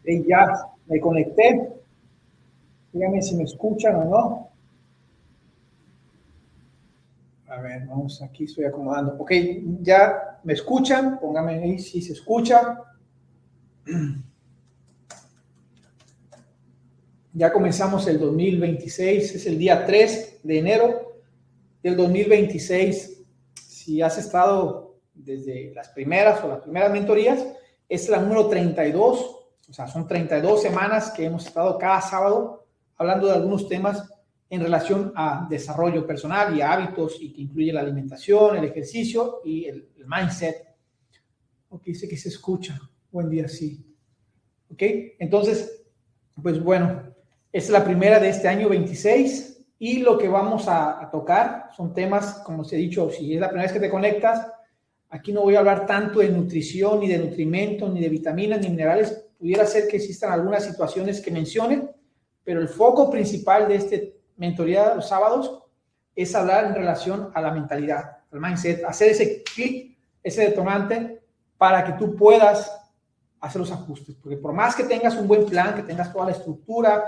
Ya me conecté. Díganme si me escuchan o no. A ver, vamos, aquí estoy acomodando. Ok, ya me escuchan. Pónganme ahí si se escucha. Ya comenzamos el 2026. Es el día 3 de enero del 2026. Si has estado desde las primeras mentorías, es la número 32. O sea, son 32 semanas que hemos estado cada sábado hablando de algunos temas en relación a desarrollo personal y hábitos, y que incluye la alimentación, el ejercicio y el mindset. Ok, dice que se escucha. Buen día, sí. Ok, entonces, pues bueno, esta es la primera de este año 26 y lo que vamos a tocar son temas, como os he dicho, si es la primera vez que te conectas, aquí no voy a hablar tanto de nutrición, ni de nutrimento, ni de vitaminas, ni minerales. Pudiera ser que existan algunas situaciones que mencione, pero el foco principal de este mentoría de los sábados es hablar en relación a la mentalidad, al mindset, hacer ese clic, ese detonante para que tú puedas hacer los ajustes. Porque por más que tengas un buen plan, que tengas toda la estructura,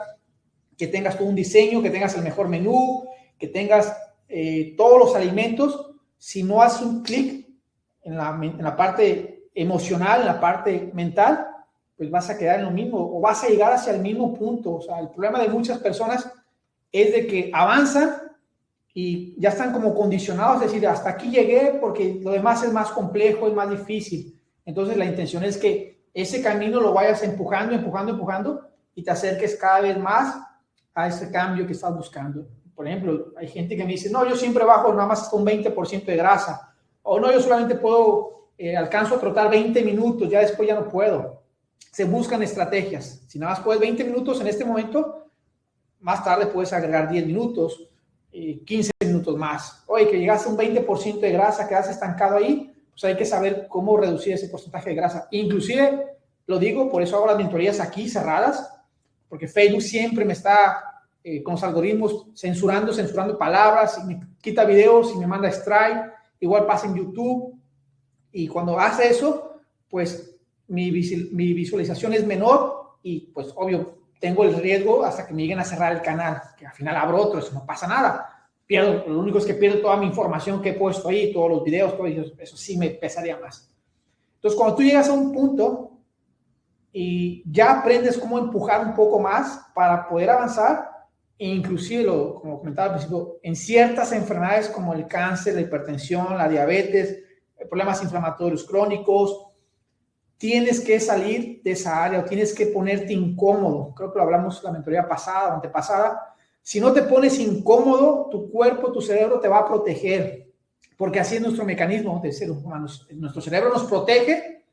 que tengas todo un diseño, que tengas el mejor menú, que tengas todos los alimentos, si no haces un clic en la parte emocional, en la parte mental, pues vas a quedar en lo mismo o vas a llegar hacia el mismo punto. O sea, el problema de muchas personas es de que avanzan y ya están como condicionados, es decir, hasta aquí llegué porque lo demás es más complejo, es más difícil. Entonces la intención es que ese camino lo vayas empujando y te acerques cada vez más a ese cambio que estás buscando. Por ejemplo, hay gente que me dice, no, yo siempre bajo nada más hasta un 20% de grasa, o no, yo solamente puedo, alcanzo a trotar 20 minutos, ya después ya no puedo. Se buscan estrategias. Si nada más puedes 20 minutos en este momento, más tarde puedes agregar 10 minutos, 15 minutos más. Oye, que llegaste a un 20% de grasa, quedas estancado ahí, pues hay que saber cómo reducir ese porcentaje de grasa. Inclusive, lo digo, por eso hago las mentorías aquí cerradas, porque Facebook siempre me está con los algoritmos censurando palabras, y me quita videos y me manda strike. Igual pasa en YouTube, y cuando hace eso, pues mi visualización es menor y pues obvio tengo el riesgo hasta que me lleguen a cerrar el canal, que al final abro otro, eso no pasa nada. Lo único es que pierdo toda mi información que he puesto ahí, todos los videos, todo eso sí me pesaría más. Entonces, cuando tú llegas a un punto y ya aprendes cómo empujar un poco más para poder avanzar, e inclusive, como comentaba al principio, en ciertas enfermedades como el cáncer, la hipertensión, la diabetes, problemas inflamatorios crónicos, tienes que salir de esa área o tienes que ponerte incómodo. Creo que lo hablamos en la mentoría pasada o antepasada. Si no te pones incómodo, tu cuerpo, tu cerebro te va a proteger, porque así es nuestro mecanismo de seres humanos. Nuestro cerebro nos protege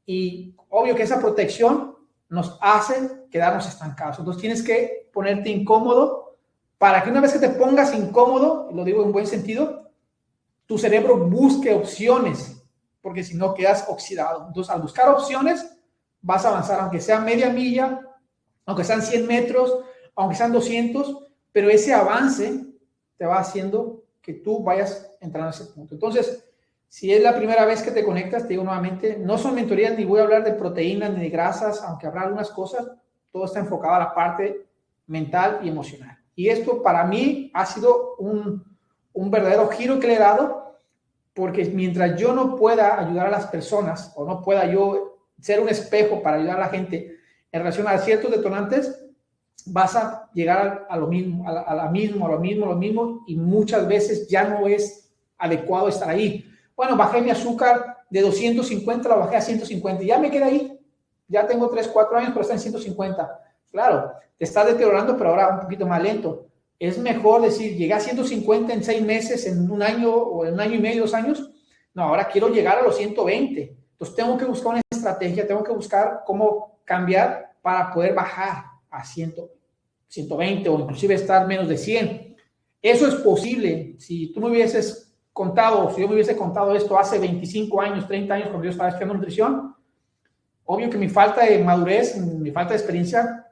y obvio que esa protección nos hace quedarnos estancados. Entonces tienes que ponerte incómodo para que una vez que te pongas incómodo, lo digo en buen sentido, tu cerebro busque opciones, porque si no quedas oxidado. Entonces, al buscar opciones, vas a avanzar, aunque sea media milla, aunque sean 100 metros, aunque sean 200, pero ese avance te va haciendo que tú vayas entrando a ese punto. Entonces, si es la primera vez que te conectas, te digo nuevamente, no son mentorías, ni voy a hablar de proteínas ni de grasas, aunque habrá algunas cosas, todo está enfocado a la parte mental y emocional. Y esto para mí ha sido un verdadero giro que le he dado, porque mientras yo no pueda ayudar a las personas o no pueda yo ser un espejo para ayudar a la gente en relación a ciertos detonantes, vas a llegar a lo mismo, a lo mismo, y muchas veces ya no es adecuado estar ahí. Bueno, bajé mi azúcar de 250, la bajé a 150, ya me quedé ahí, ya tengo 3, 4 años, pero está en 150. Claro, te estás deteriorando, pero ahora un poquito más lento. Es mejor decir, llegué a 150 en 6 meses, en un año o en un año y medio, 2 años. No, ahora quiero llegar a los 120. Entonces tengo que buscar una estrategia, tengo que buscar cómo cambiar para poder bajar a 120 o inclusive estar menos de 100. Eso es posible. Si tú me hubieses contado, si yo me hubiese contado esto hace 25 años, 30 años, cuando yo estaba estudiando nutrición, obvio que mi falta de madurez, mi falta de experiencia,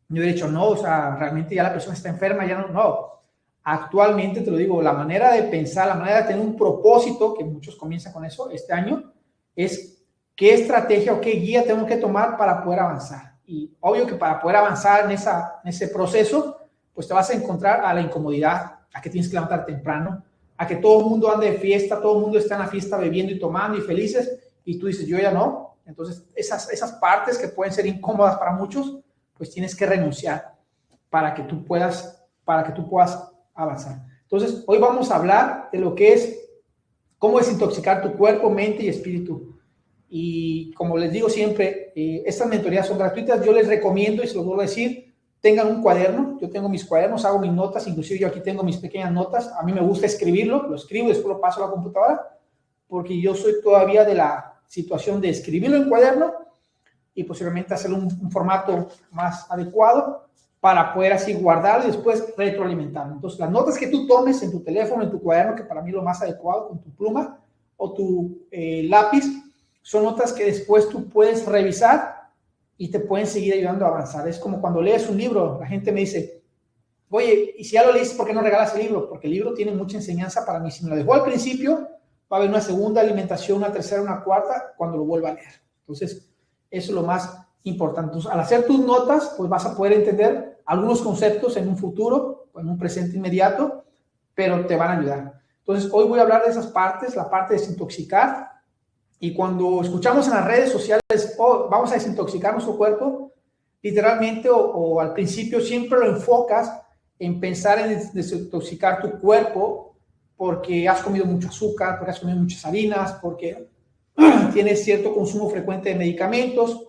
yo he dicho, no, o sea, realmente ya la persona está enferma, ya no. Actualmente, te lo digo, la manera de pensar, la manera de tener un propósito, que muchos comienzan con eso este año, es qué estrategia o qué guía tengo que tomar para poder avanzar. y obvio que para poder avanzar en ese proceso, pues te vas a encontrar a la incomodidad, a que tienes que levantar temprano, a que todo el mundo ande de fiesta, todo el mundo está en la fiesta bebiendo y tomando y felices, y tú dices, yo ya no. Entonces, esas partes que pueden ser incómodas para muchos, pues tienes que renunciar para que tú puedas avanzar. Entonces, hoy vamos a hablar de lo que es cómo desintoxicar tu cuerpo, mente y espíritu. Y como les digo siempre, estas mentorías son gratuitas. Yo les recomiendo, y se los vuelvo a decir, tengan un cuaderno. Yo tengo mis cuadernos, hago mis notas, inclusive yo aquí tengo mis pequeñas notas. A mí me gusta escribirlo, lo escribo y después lo paso a la computadora, porque yo soy todavía de la situación de escribirlo en cuaderno y posiblemente hacerlo un formato más adecuado para poder así guardarlo y después retroalimentarlo. Entonces, las notas que tú tomes en tu teléfono, en tu cuaderno, que para mí es lo más adecuado, con tu pluma o tu lápiz, son notas que después tú puedes revisar y te pueden seguir ayudando a avanzar. Es como cuando lees un libro, la gente me dice, oye, y si ya lo leíste, ¿por qué no regalas el libro? Porque el libro tiene mucha enseñanza para mí. Si me lo dejó al principio, va a haber una segunda alimentación, una tercera, una cuarta, cuando lo vuelva a leer. Entonces, eso es lo más importante. Entonces, al hacer tus notas, pues vas a poder entender algunos conceptos en un futuro, o en un presente inmediato, pero te van a ayudar. Entonces, hoy voy a hablar de esas partes, la parte de desintoxicar. Y cuando escuchamos en las redes sociales, oh, vamos a desintoxicar nuestro cuerpo, literalmente o al principio siempre lo enfocas en pensar en desintoxicar tu cuerpo porque has comido mucho azúcar, porque has comido muchas harinas, porque tienes cierto consumo frecuente de medicamentos,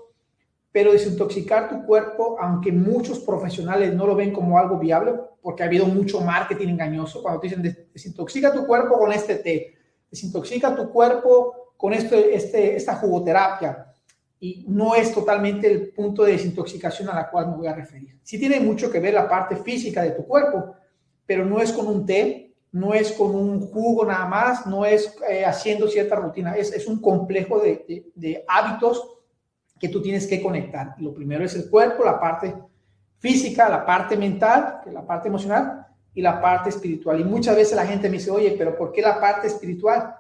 pero desintoxicar tu cuerpo, aunque muchos profesionales no lo ven como algo viable, porque ha habido mucho marketing engañoso, cuando te dicen desintoxica tu cuerpo con este té, desintoxica tu cuerpo con esta jugoterapia, y no es totalmente el punto de desintoxicación a la cual me voy a referir. Sí tiene mucho que ver la parte física de tu cuerpo, pero no es con un té, no es con un jugo nada más, no es haciendo cierta rutina, es un complejo de hábitos que tú tienes que conectar. Lo primero es el cuerpo, la parte física, la parte mental, que es la parte emocional, y la parte espiritual. Y muchas veces la gente me dice, oye, pero ¿por qué la parte espiritual?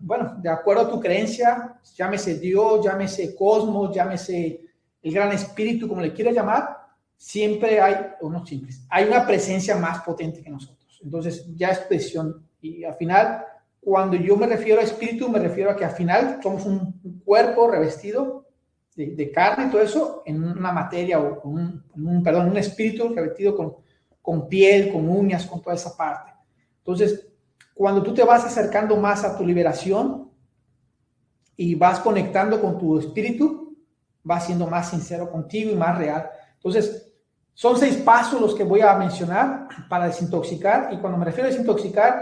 Bueno, de acuerdo a tu creencia, llámese Dios, llámese cosmos, llámese el gran espíritu, como le quieras llamar, siempre hay, o no siempre, hay una presencia más potente que nosotros. Entonces ya es decisión. Y al final, cuando yo me refiero a espíritu, me refiero a que al final somos un cuerpo revestido de carne y todo eso en una materia o un espíritu revestido con piel, con uñas, con toda esa parte. Entonces, cuando tú te vas acercando más a tu liberación y vas conectando con tu espíritu, vas siendo más sincero contigo y más real. Entonces, son 6 pasos los que voy a mencionar para desintoxicar. Y cuando me refiero a desintoxicar,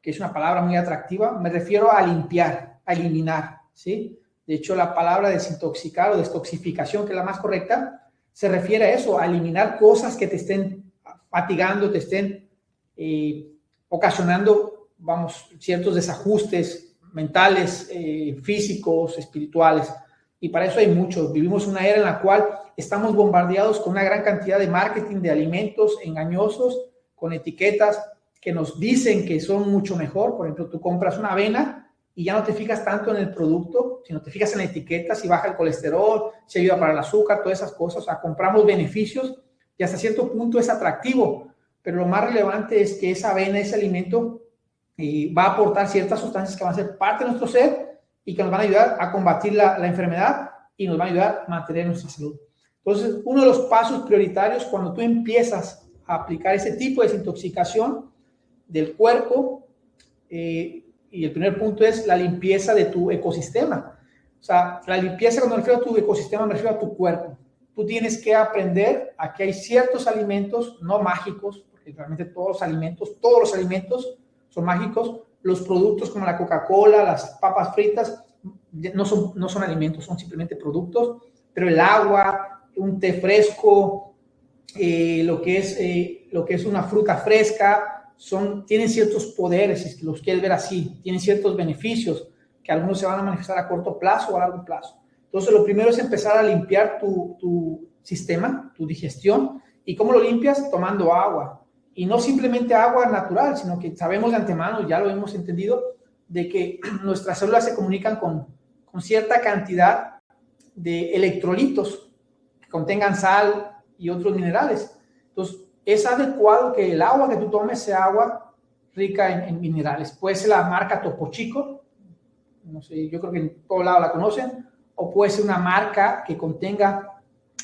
que es una palabra muy atractiva, me refiero a limpiar, a eliminar, ¿sí? De hecho, la palabra desintoxicar o destoxificación, que es la más correcta, se refiere a eso, a eliminar cosas que te estén fatigando, te estén ocasionando, ciertos desajustes mentales, físicos, espirituales. Y para eso hay muchos. Vivimos una era en la cual estamos bombardeados con una gran cantidad de marketing de alimentos engañosos, con etiquetas que nos dicen que son mucho mejor. Por ejemplo, tú compras una avena y ya no te fijas tanto en el producto, sino te fijas en la etiqueta, si baja el colesterol, si ayuda para el azúcar, todas esas cosas. O sea, compramos beneficios y hasta cierto punto es atractivo, pero lo más relevante es que esa avena, ese alimento, va a aportar ciertas sustancias que van a ser parte de nuestro ser y que nos van a ayudar a combatir la enfermedad y nos van a ayudar a mantener nuestra salud. Entonces, uno de los pasos prioritarios cuando tú empiezas a aplicar ese tipo de desintoxicación del cuerpo, y el primer punto es la limpieza de tu ecosistema. O sea, la limpieza, cuando me refiero a tu ecosistema, me refiero a tu cuerpo. Tú tienes que aprender a que hay ciertos alimentos no mágicos, porque realmente todos los alimentos son mágicos. Los productos como la Coca-Cola, las papas fritas, no son alimentos, son simplemente productos. Pero el agua, un té fresco, lo que es una fruta fresca, tienen ciertos poderes, si los quieres ver así, tienen ciertos beneficios que algunos se van a manifestar a corto plazo o a largo plazo. Entonces, lo primero es empezar a limpiar tu sistema, tu digestión. ¿Y cómo lo limpias? Tomando agua. Y no simplemente agua natural, sino que sabemos de antemano, ya lo hemos entendido, de que nuestras células se comunican con cierta cantidad de electrolitos. que contengan sal y otros minerales. Entonces, es adecuado que el agua que tú tomes sea agua rica en minerales. Puede ser la marca Topo Chico, no sé, yo creo que en todo lado la conocen, o puede ser una marca que contenga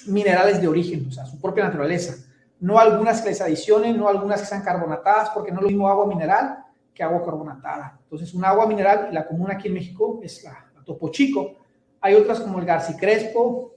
minerales de origen, o sea, su propia naturaleza. No algunas que les adicionen, no algunas que sean carbonatadas, porque no es lo mismo agua mineral que agua carbonatada. Entonces, un agua mineral, la común aquí en México, es la Topo Chico. Hay otras como el Garci Crespo,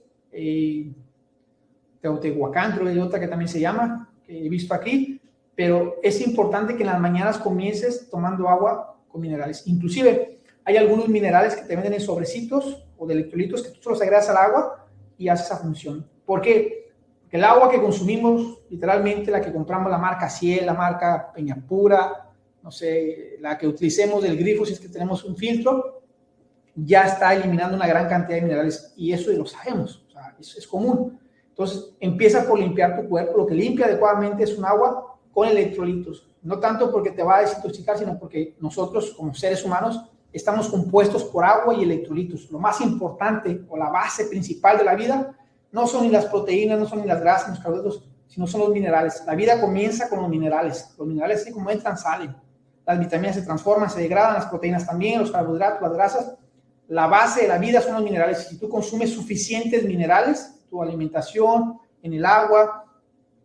Teotihuacán, creo que hay otra que también se llama, que he visto aquí, pero es importante que en las mañanas comiences tomando agua con minerales. Inclusive, hay algunos minerales que te venden en sobrecitos o de electrolitos que tú los agregas al agua y hace esa función. ¿Por qué? Porque el agua que consumimos, literalmente la que compramos, la marca Ciel, la marca Peñapura, no sé, la que utilicemos del grifo si es que tenemos un filtro, ya está eliminando una gran cantidad de minerales y eso lo sabemos, o sea, es común. Entonces, empieza por limpiar tu cuerpo. Lo que limpia adecuadamente es un agua con electrolitos. No tanto porque te va a desintoxicar, sino porque nosotros, como seres humanos, estamos compuestos por agua y electrolitos. Lo más importante o la base principal de la vida no son ni las proteínas, no son ni las grasas, ni los carbohidratos, sino son los minerales. La vida comienza con los minerales. Los minerales, así como entran, salen. Las vitaminas se transforman, se degradan, las proteínas también, los carbohidratos, las grasas. La base de la vida son los minerales. Si tú consumes suficientes minerales, tu alimentación, en el agua,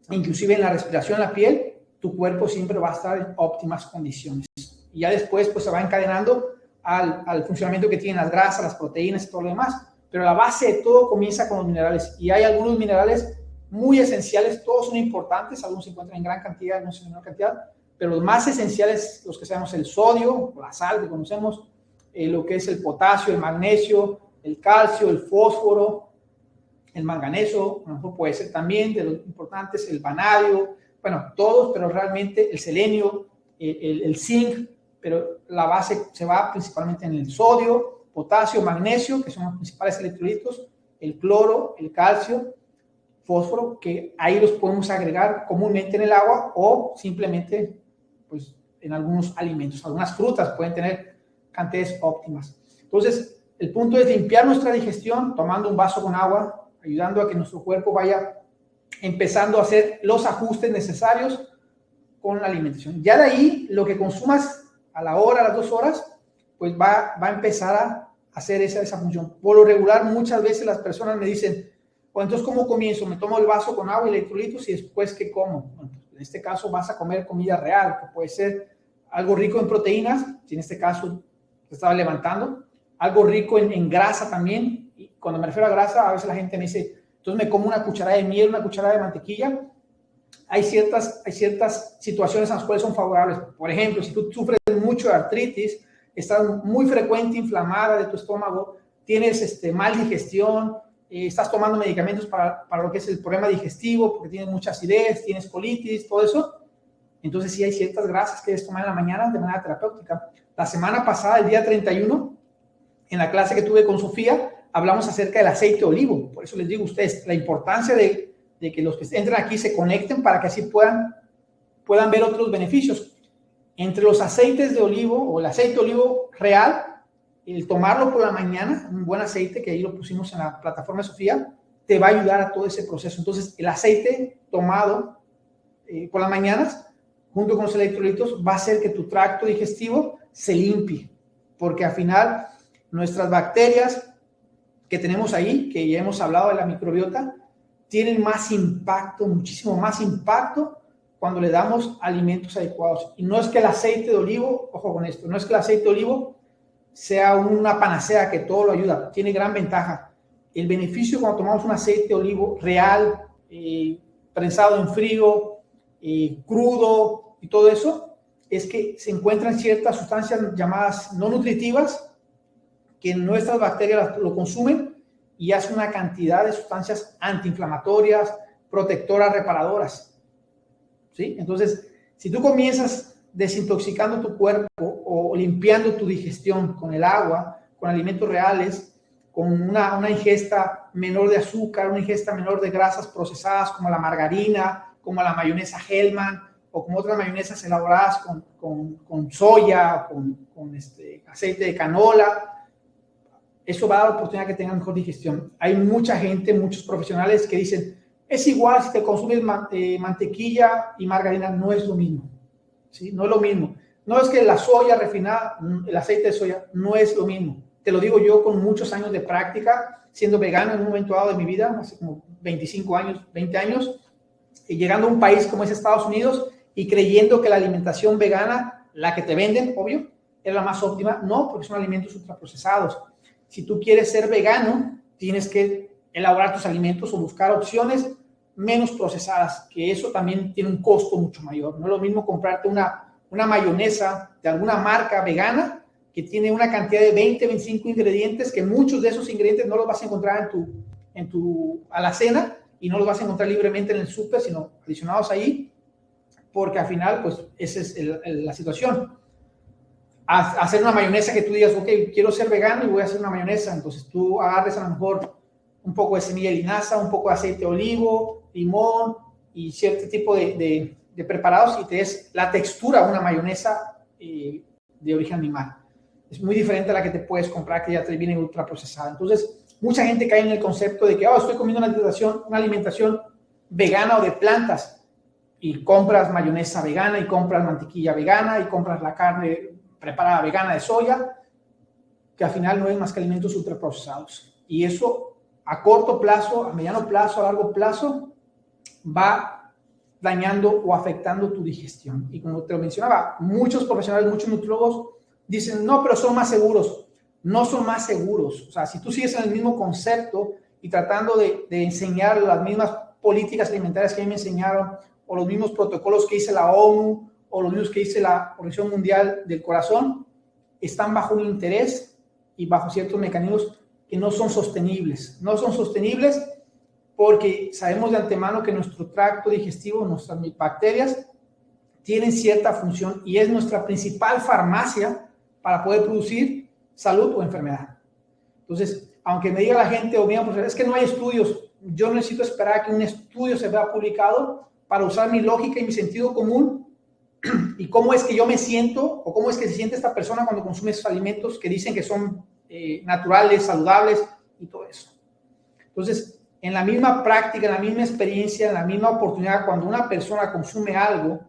inclusive en la respiración, en la piel, tu cuerpo siempre va a estar en óptimas condiciones. Y ya después pues se va encadenando al funcionamiento que tienen las grasas, las proteínas y todo lo demás. Pero la base de todo comienza con los minerales. Y hay algunos minerales muy esenciales, todos son importantes, algunos se encuentran en gran cantidad, algunos en menor cantidad, pero los más esenciales, los que sabemos, el sodio, la sal que conocemos, lo que es el potasio, el magnesio, el calcio, el fósforo, el manganeso, a lo mejor puede ser también de los importantes, el vanadio, bueno, todos, pero realmente el selenio, el zinc, pero la base se va principalmente en el sodio, potasio, magnesio, que son los principales electrolitos, el cloro, el calcio, fósforo, que ahí los podemos agregar comúnmente en el agua o simplemente pues, en algunos alimentos. Algunas frutas pueden tener cantidades óptimas. Entonces, el punto es limpiar nuestra digestión tomando un vaso con agua, ayudando a que nuestro cuerpo vaya empezando a hacer los ajustes necesarios con la alimentación. Ya de ahí, lo que consumas a la hora, a las 2 horas, pues va a empezar a hacer esa función. Por lo regular, muchas veces las personas me dicen, pues entonces, ¿cómo comienzo? Me tomo el vaso con agua y electrolitos y después, ¿qué como? Bueno, en este caso vas a comer comida real, que puede ser algo rico en proteínas, si en este caso te estaba levantando, algo rico en grasa también. Y cuando me refiero a grasa, a veces la gente me dice, entonces me como una cucharada de miel, una cucharada de mantequilla. Hay ciertas situaciones en las cuales son favorables. Por ejemplo, si tú sufres mucho de artritis, estás muy frecuente inflamada de tu estómago, tienes mal digestión, estás tomando medicamentos para lo que es el problema digestivo, porque tienes mucha acidez, tienes colitis, todo eso, entonces sí hay ciertas grasas que debes tomar en la mañana de manera terapéutica. La semana pasada, el día 31, en la clase que tuve con Sofía, hablamos acerca del aceite de olivo. Por eso les digo a ustedes la importancia de que los que entran aquí se conecten para que así puedan ver otros beneficios. Entre los aceites de olivo o el aceite de olivo real, el tomarlo por la mañana, un buen aceite que ahí lo pusimos en la plataforma de Sofía, te va a ayudar a todo ese proceso. Entonces, el aceite tomado por las mañanas, junto con los electrolitos, va a hacer que tu tracto digestivo se limpie, porque al final nuestras bacterias que tenemos ahí, que ya hemos hablado de la microbiota, tienen más impacto, muchísimo más impacto cuando le damos alimentos adecuados. Y no es que el aceite de olivo, ojo con esto, no es que el aceite de olivo sea una panacea que todo lo ayuda, tiene gran ventaja. El beneficio cuando tomamos un aceite de olivo real, prensado en frío, crudo y todo eso, es que se encuentran ciertas sustancias llamadas no nutritivas que nuestras bacterias lo consumen y hace una cantidad de sustancias antiinflamatorias, protectoras, reparadoras. ¿Sí? Entonces, si tú comienzas desintoxicando tu cuerpo o limpiando tu digestión con el agua, con alimentos reales, con una ingesta menor de azúcar, una ingesta menor de grasas procesadas como la margarina, como la mayonesa Hellman o como otras mayonesas elaboradas con soya, con aceite de canola, eso va a dar la oportunidad que tengan mejor digestión. Hay mucha gente, muchos profesionales que dicen, es igual si te consumes mantequilla y margarina, no es lo mismo, ¿sí? No es lo mismo. No es que la soya refinada, el aceite de soya, no es lo mismo. Te lo digo yo con muchos años de práctica, siendo vegano en un momento dado de mi vida, hace como 25 años, 20 años, y llegando a un país como es Estados Unidos y creyendo que la alimentación vegana, la que te venden, obvio, es la más óptima. No, porque son alimentos ultraprocesados. Si tú quieres ser vegano, tienes que elaborar tus alimentos o buscar opciones menos procesadas, que eso también tiene un costo mucho mayor. No es lo mismo comprarte una mayonesa de alguna marca vegana que tiene una cantidad de 20, 25 ingredientes, que muchos de esos ingredientes no los vas a encontrar en tu alacena y no los vas a encontrar libremente en el súper, sino adicionados ahí, porque al final, pues, esa es la situación. Hacer una mayonesa que tú digas, ok, quiero ser vegano y voy a hacer una mayonesa, entonces tú agarres a lo mejor un poco de semilla de linaza, un poco de aceite de olivo, limón y cierto tipo de preparados y te des la textura de una mayonesa de origen animal. Es muy diferente a la que te puedes comprar, que ya te viene ultraprocesada. Entonces, mucha gente cae en el concepto de que estoy comiendo una alimentación vegana o de plantas, y compras mayonesa vegana, y compras mantequilla vegana, y compras la carne preparada vegana de soya, que al final no es más que alimentos ultraprocesados. Y eso a corto plazo, a mediano plazo, a largo plazo, va dañando o afectando tu digestión. Y como te lo mencionaba, muchos profesionales, muchos nutriólogos dicen, no, pero son más seguros. No son más seguros. O sea, si tú sigues en el mismo concepto y tratando de enseñar las mismas políticas alimentarias que a mí me enseñaron, o los mismos protocolos que dice la ONU, o los mismos que dice la Organización Mundial del Corazón, están bajo un interés y bajo ciertos mecanismos que no son sostenibles. No son sostenibles porque sabemos de antemano que nuestro tracto digestivo, nuestras bacterias, tienen cierta función y es nuestra principal farmacia para poder producir salud o enfermedad. Entonces, aunque me diga la gente o diga, pues, es que no hay estudios, yo no necesito esperar a que un estudio se vea publicado para usar mi lógica y mi sentido común y cómo es que yo me siento o cómo es que se siente esta persona cuando consume esos alimentos que dicen que son naturales, saludables y todo eso. Entonces, en la misma práctica, en la misma experiencia, en la misma oportunidad, cuando una persona consume algo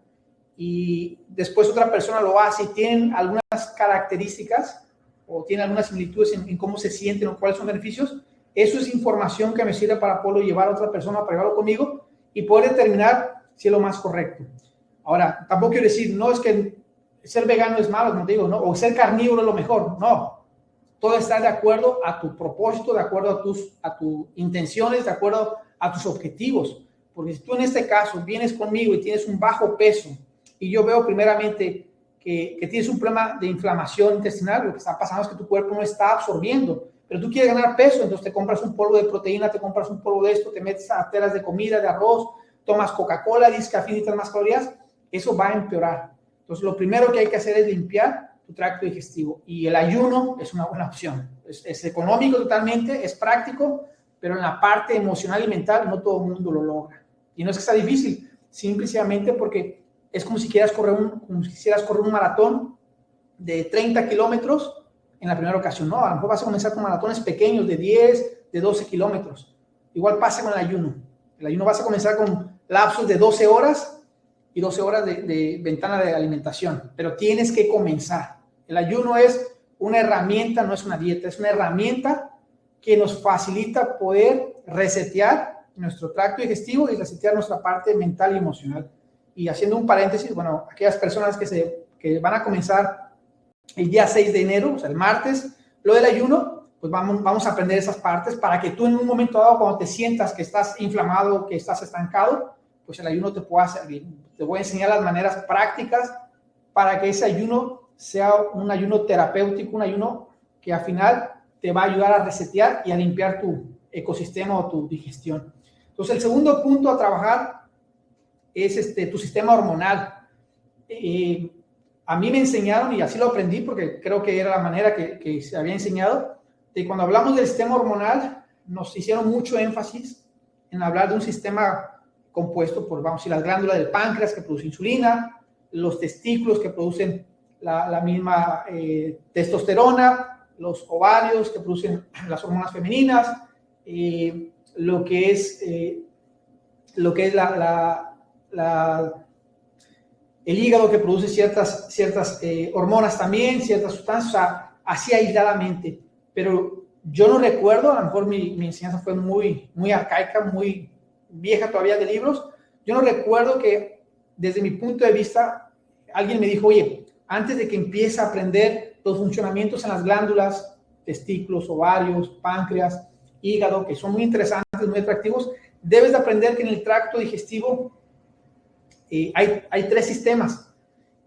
y después otra persona lo hace y tienen algunas características o tienen algunas similitudes en cómo se sienten o cuáles son los beneficios, eso es información que me sirve para poderlo llevar a otra persona, para llevarlo conmigo y poder determinar si es lo más correcto. Ahora, tampoco quiero decir, no es que ser vegano es malo, como te digo, ¿no? O ser carnívoro es lo mejor, no. Todo está de acuerdo a tu propósito, de acuerdo a tus intenciones, de acuerdo a tus objetivos. Porque si tú en este caso vienes conmigo y tienes un bajo peso y yo veo primeramente que tienes un problema de inflamación intestinal, lo que está pasando es que tu cuerpo no está absorbiendo, pero tú quieres ganar peso, entonces te compras un polvo de proteína, te compras un polvo de esto, te metes a telas de comida, de arroz, tomas Coca-Cola, dices que necesitas más calorías, eso va a empeorar. Entonces, lo primero que hay que hacer es limpiar tu tracto digestivo. Y el ayuno es una buena opción. Es económico totalmente, es práctico, pero en la parte emocional y mental no todo el mundo lo logra. Y no es que sea difícil, simplemente porque es como si quisieras correr un maratón de 30 kilómetros en la primera ocasión. No, a lo mejor vas a comenzar con maratones pequeños de 10, de 12 kilómetros. Igual pasa con el ayuno. El ayuno vas a comenzar con lapsos de 12 horas y 12 horas de ventana de alimentación, pero tienes que comenzar. El ayuno es una herramienta, no es una dieta, es una herramienta que nos facilita poder resetear nuestro tracto digestivo y resetear nuestra parte mental y emocional. Y haciendo un paréntesis, bueno, aquellas personas que van a comenzar el día 6 de enero, o sea, el martes, lo del ayuno, pues vamos a aprender esas partes para que tú en un momento dado, cuando te sientas que estás inflamado, que estás estancado, pues el ayuno te pueda servir. Te voy a enseñar las maneras prácticas para que ese ayuno sea un ayuno terapéutico, un ayuno que al final te va a ayudar a resetear y a limpiar tu ecosistema o tu digestión. Entonces, el segundo punto a trabajar es tu sistema hormonal. A mí me enseñaron, y así lo aprendí porque creo que era la manera que se había enseñado, de cuando hablamos del sistema hormonal, nos hicieron mucho énfasis en hablar de un sistema compuesto por, vamos a decir, las glándulas del páncreas que producen insulina, los testículos que producen la misma testosterona, los ovarios que producen las hormonas femeninas, lo que es el hígado que produce ciertas hormonas también, ciertas sustancias, o sea, así aisladamente. Pero yo no recuerdo, a lo mejor mi enseñanza fue muy arcaica, muy vieja todavía de libros. Yo no recuerdo que desde mi punto de vista alguien me dijo, oye, antes de que empiece a aprender los funcionamientos en las glándulas, testículos, ovarios, páncreas, hígado, que son muy interesantes, muy atractivos, debes de aprender que en el tracto digestivo hay 3 sistemas.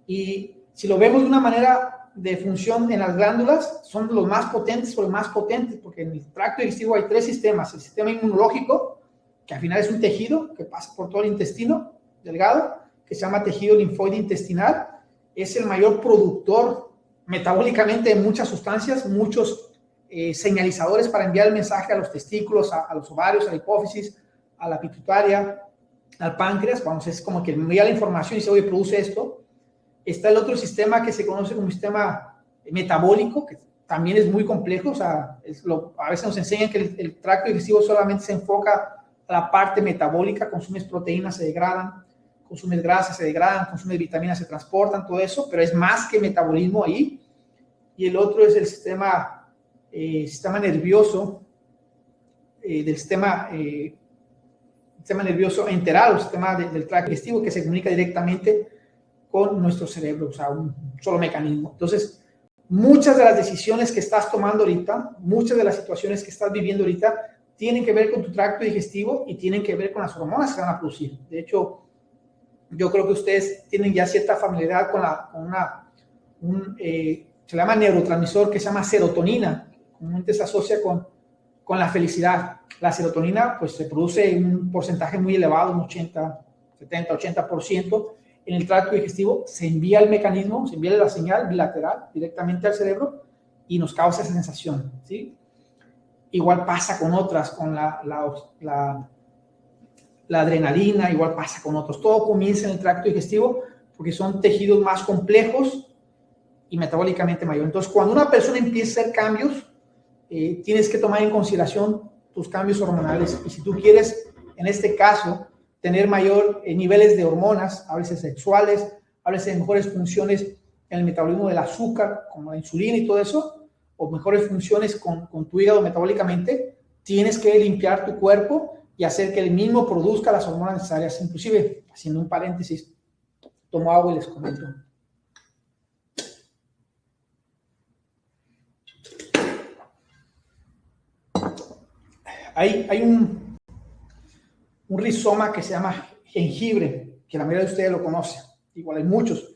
Y si lo vemos de una manera de función en las glándulas, son los más potentes o los más potentes, porque en el tracto digestivo hay 3 sistemas. El sistema inmunológico, que al final es un tejido que pasa por todo el intestino delgado, que se llama tejido linfoide intestinal, es el mayor productor metabólicamente de muchas sustancias, muchos señalizadores para enviar el mensaje a los testículos, a los ovarios, a la hipófisis, a la pituitaria, al páncreas. Vamos, es como que envía la información y dice, oye, produce esto. Está el otro sistema que se conoce como sistema metabólico, que también es muy complejo. O sea, a veces nos enseñan que el tracto digestivo solamente se enfoca a la parte metabólica, consumes proteínas, se degradan, consumes grasas, se degradan, consumes vitaminas, se transportan, todo eso, pero es más que metabolismo ahí. Y el otro es el sistema nervioso, del sistema nervioso enteral, o sistema del tracto digestivo, que se comunica directamente con nuestro cerebro, o sea, un solo mecanismo. Entonces, muchas de las decisiones que estás tomando ahorita, muchas de las situaciones que estás viviendo ahorita, tienen que ver con tu tracto digestivo y tienen que ver con las hormonas que van a producir. De hecho, yo creo que ustedes tienen ya cierta familiaridad se llama neurotransmisor que se llama serotonina, comúnmente se asocia con la felicidad. La serotonina pues se produce en un porcentaje muy elevado, un 80% en el tracto digestivo, se envía el mecanismo, se envía la señal bilateral directamente al cerebro y nos causa esa sensación, ¿sí? Igual pasa con otras, con la adrenalina, igual pasa con otros. Todo comienza en el tracto digestivo porque son tejidos más complejos y metabólicamente mayor. Entonces, cuando una persona empieza a hacer cambios, tienes que tomar en consideración tus cambios hormonales. Y si tú quieres, en este caso, tener mayor niveles de hormonas, a veces sexuales, a veces mejores funciones en el metabolismo del azúcar, como la insulina y todo eso, o mejores funciones con tu hígado metabólicamente, tienes que limpiar tu cuerpo y hacer que el mismo produzca las hormonas necesarias. Inclusive, haciendo un paréntesis, tomo agua y les comento. Hay un rizoma que se llama jengibre, que la mayoría de ustedes lo conocen, igual hay muchos.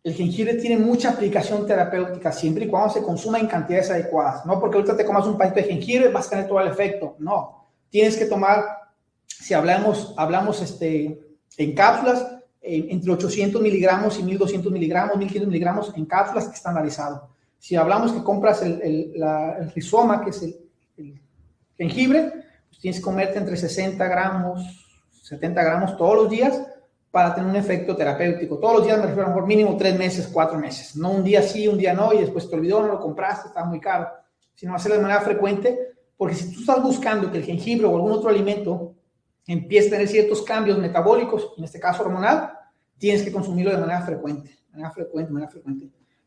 El jengibre tiene mucha aplicación terapéutica siempre y cuando se consuma en cantidades adecuadas. No porque ahorita te comas un palito de jengibre vas a tener todo el efecto. No, tienes que tomar, si hablamos en cápsulas, entre 800 miligramos y 1200 miligramos, 1500 miligramos en cápsulas estandarizadas. Si hablamos que compras el rizoma, que es el jengibre, pues tienes que comerte entre 60 gramos, 70 gramos todos los días para tener un efecto terapéutico. Todos los días me refiero a por mínimo 3 meses, 4 meses. No un día sí, un día no, y después te olvidó, no lo compraste, está muy caro. Sino hacerlo de manera frecuente, porque si tú estás buscando que el jengibre o algún otro alimento empiece a tener ciertos cambios metabólicos, en este caso hormonal, tienes que consumirlo de manera frecuente.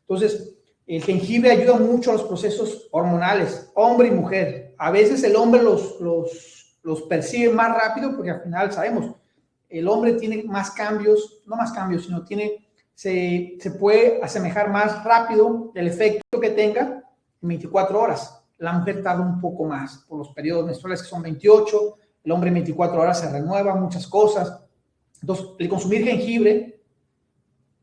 Entonces, el jengibre ayuda mucho a los procesos hormonales, hombre y mujer. A veces el hombre los percibe más rápido porque al final sabemos, el hombre tiene más cambios, no más cambios, sino se puede asemejar más rápido el efecto que tenga en 24 horas. La mujer tarda un poco más por los periodos menstruales que son 28, el hombre en 24 horas se renueva, muchas cosas. Entonces, el consumir jengibre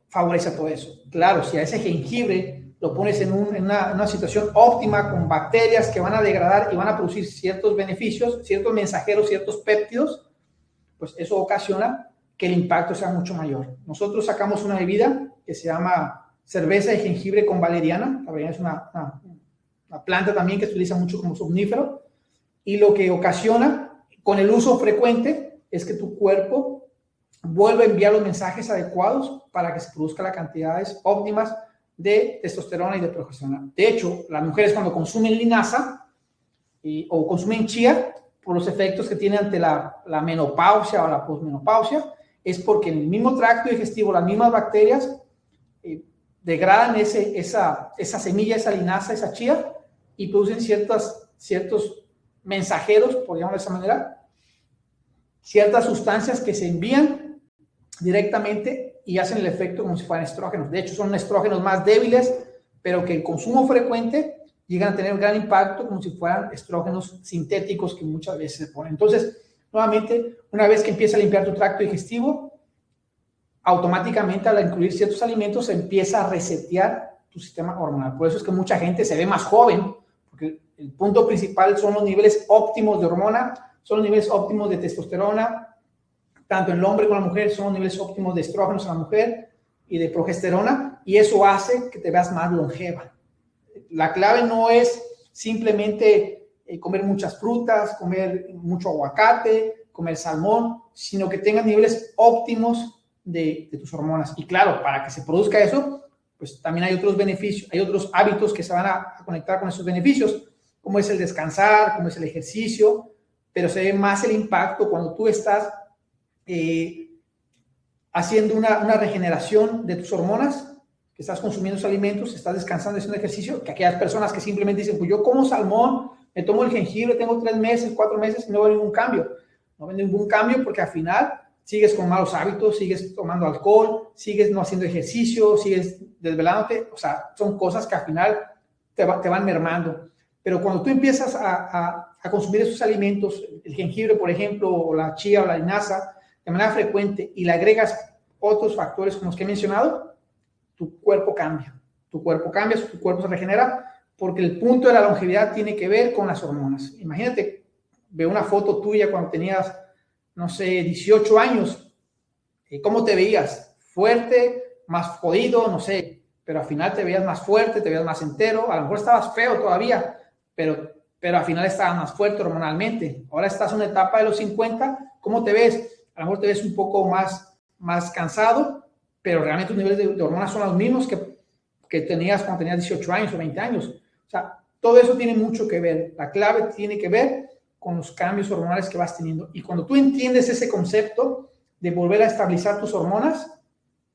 favorece todo eso. Claro, si a ese jengibre lo pones en una situación óptima con bacterias que van a degradar y van a producir ciertos beneficios, ciertos mensajeros, ciertos péptidos, pues eso ocasiona que el impacto sea mucho mayor. Nosotros sacamos una bebida que se llama cerveza de jengibre con valeriana. La valeriana es una planta también que se utiliza mucho como somnífero, y lo que ocasiona con el uso frecuente es que tu cuerpo vuelve a enviar los mensajes adecuados para que se produzcan las cantidades óptimas de testosterona y de progesterona. De hecho, las mujeres cuando consumen linaza o consumen chía, por los efectos que tiene ante la menopausia o la posmenopausia, es porque en el mismo tracto digestivo, las mismas bacterias degradan esa semilla, esa linaza, esa chía, y producen ciertos mensajeros, por llamarlo de esa manera, ciertas sustancias que se envían directamente y hacen el efecto como si fueran estrógenos. De hecho, son estrógenos más débiles, pero que el consumo frecuente llegan a tener un gran impacto como si fueran estrógenos sintéticos que muchas veces se ponen. Entonces, nuevamente, una vez que empieza a limpiar tu tracto digestivo, automáticamente al incluir ciertos alimentos se empieza a resetear tu sistema hormonal. Por eso es que mucha gente se ve más joven, porque el punto principal son los niveles óptimos de hormona, son los niveles óptimos de testosterona, tanto en el hombre como en la mujer, son los niveles óptimos de estrógenos en la mujer y de progesterona, y eso hace que te veas más longeva. La clave no es simplemente comer muchas frutas, comer mucho aguacate, comer salmón, sino que tengas niveles óptimos de tus hormonas. Y claro, para que se produzca eso, pues también hay otros beneficios, hay otros hábitos que se van a conectar con esos beneficios, como es el descansar, como es el ejercicio, pero se ve más el impacto cuando tú estás haciendo una regeneración de tus hormonas, que estás consumiendo esos alimentos, estás descansando, haciendo ejercicio, que aquellas personas que simplemente dicen, pues yo como salmón, me tomo el jengibre, tengo 3 meses, 4 meses y no veo ningún cambio. No veo ningún cambio porque al final sigues con malos hábitos, sigues tomando alcohol, sigues no haciendo ejercicio, sigues desvelándote. O sea, son cosas que al final te van mermando. Pero cuando tú empiezas a consumir esos alimentos, el jengibre, por ejemplo, o la chía o la linaza, de manera frecuente, y le agregas otros factores como los que he mencionado, tu cuerpo cambia. Tu cuerpo cambia, tu cuerpo se regenera, porque el punto de la longevidad tiene que ver con las hormonas. Imagínate, veo una foto tuya cuando tenías, no sé, 18 años. ¿Cómo te veías? Fuerte, más jodido, no sé, pero al final te veías más fuerte, te veías más entero. A lo mejor estabas feo todavía, pero al final estabas más fuerte hormonalmente. Ahora estás en una etapa de los 50, ¿cómo te ves? A lo mejor te ves un poco más cansado, pero realmente tus niveles de hormonas son los mismos que tenías cuando tenías 18 años o 20 años. O sea, todo eso tiene mucho que ver. La clave tiene que ver con los cambios hormonales que vas teniendo. Y cuando tú entiendes ese concepto de volver a estabilizar tus hormonas,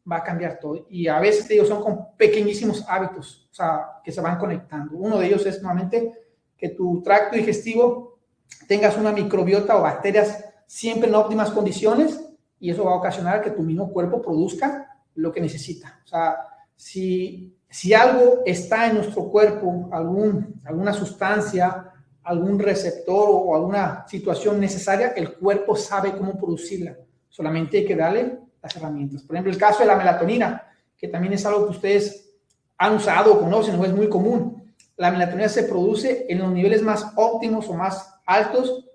va a cambiar todo. Y a veces, te digo, son con pequeñísimos hábitos, o sea, que se van conectando. Uno de ellos es nuevamente que tu tracto digestivo tengas una microbiota o bacterias siempre en óptimas condiciones, y eso va a ocasionar que tu mismo cuerpo produzca lo que necesita. O sea, si algo está en nuestro cuerpo, alguna sustancia, algún receptor o alguna situación necesaria, el cuerpo sabe cómo producirla. Solamente hay que darle las herramientas. Por ejemplo, el caso de la melatonina, que también es algo que ustedes han usado o conocen o es muy común. La melatonina se produce en los niveles más óptimos o más altos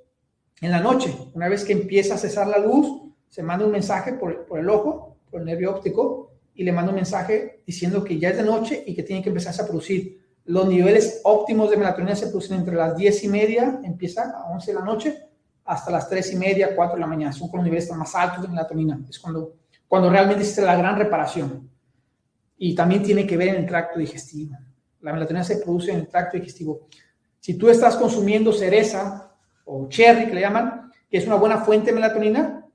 en la noche. Una vez que empieza a cesar la luz, se manda un mensaje por el ojo, por el nervio óptico, y le manda un mensaje diciendo que ya es de noche y que tiene que empezarse a producir. Los niveles óptimos de melatonina se producen entre las 10:30, empieza a 11 de la noche, hasta las 3:30, 4 de la mañana. Son con los niveles más altos de melatonina. Es cuando realmente existe la gran reparación. Y también tiene que ver en el tracto digestivo. La melatonina se produce en el tracto digestivo. Si tú estás consumiendo cereza o cherry, que le llaman, que es una buena fuente de melatonina,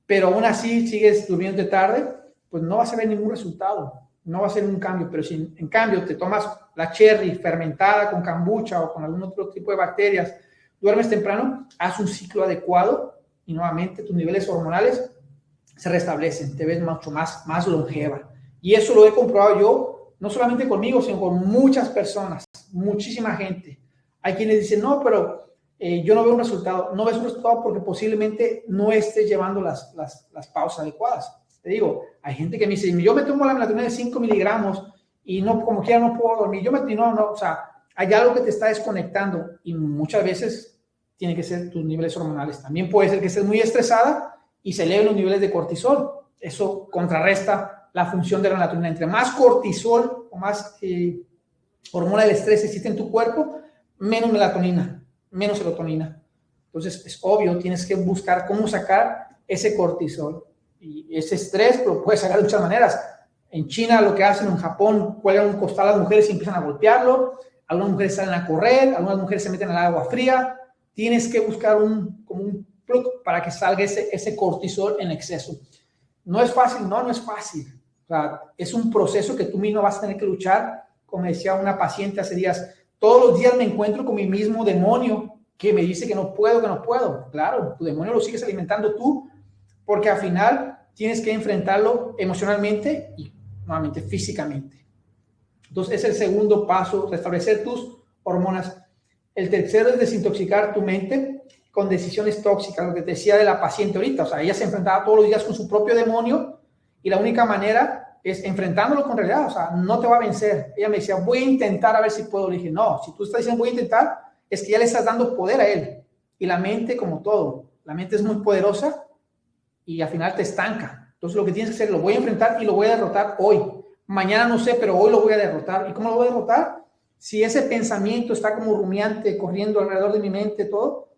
pero aún así sigues durmiendo tarde, pues no vas a ver ningún resultado, no va a ser un cambio. Pero si en cambio te tomas la cherry fermentada con kombucha o con algún otro tipo de bacterias, duermes temprano, haz un ciclo adecuado y nuevamente tus niveles hormonales se restablecen, te ves mucho más longeva. Y eso lo he comprobado yo, no solamente conmigo, sino con muchas personas, muchísima gente. Hay quienes dicen, no, pero yo no veo un resultado. No ves un resultado porque posiblemente no estés llevando las pausas adecuadas. Te digo, hay gente que me dice, yo me tomo la melatonina de 5 miligramos y no, como quiera no puedo dormir. O sea, hay algo que te está desconectando y muchas veces tiene que ser tus niveles hormonales. También puede ser que estés muy estresada y se eleven los niveles de cortisol. Eso contrarresta la función de la melatonina. Entre más cortisol o más hormona del estrés existe en tu cuerpo, menos melatonina, menos serotonina. Entonces, es obvio, tienes que buscar cómo sacar ese cortisol. Y ese estrés lo puedes sacar de muchas maneras. En China lo que hacen, en Japón, cuelgan un costal a las mujeres y empiezan a golpearlo. Algunas mujeres salen a correr, algunas mujeres se meten al agua fría. Tienes que buscar como un plug para que salga ese cortisol en exceso. No es fácil, no es fácil. O sea, es un proceso que tú mismo vas a tener que luchar. Como decía una paciente hace días, todos los días me encuentro con mi mismo demonio que me dice que no puedo, que no puedo. Claro, tu demonio lo sigues alimentando tú, porque al final tienes que enfrentarlo emocionalmente y nuevamente físicamente. Entonces, es el segundo paso, restablecer tus hormonas. El tercero es desintoxicar tu mente con decisiones tóxicas, lo que te decía de la paciente ahorita. O sea, ella se enfrentaba todos los días con su propio demonio y la única manera es enfrentándolo con realidad. O sea, no te va a vencer. Ella me decía, voy a intentar a ver si puedo. Le dije, no, si tú estás diciendo voy a intentar, es que ya le estás dando poder a él. Y la mente, como todo, la mente es muy poderosa y al final te estanca. Entonces, lo que tienes que hacer, lo voy a enfrentar y lo voy a derrotar hoy. Mañana no sé, pero hoy lo voy a derrotar. ¿Y cómo lo voy a derrotar? Si ese pensamiento está como rumiante, corriendo alrededor de mi mente, todo,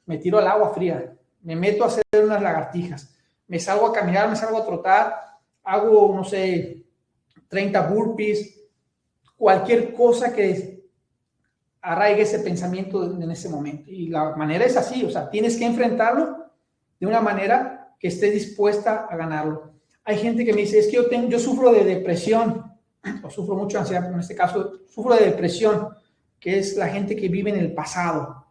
me tiro al agua fría, me meto a hacer unas lagartijas, me salgo a caminar, me salgo a trotar, hago, no sé, 30 burpees, cualquier cosa que arraigue ese pensamiento en ese momento. Y la manera es así, o sea, tienes que enfrentarlo de una manera que esté dispuesta a ganarlo. Hay gente que me dice, es que yo sufro de depresión, o sufro mucho de ansiedad, en este caso sufro de depresión, que es la gente que vive en el pasado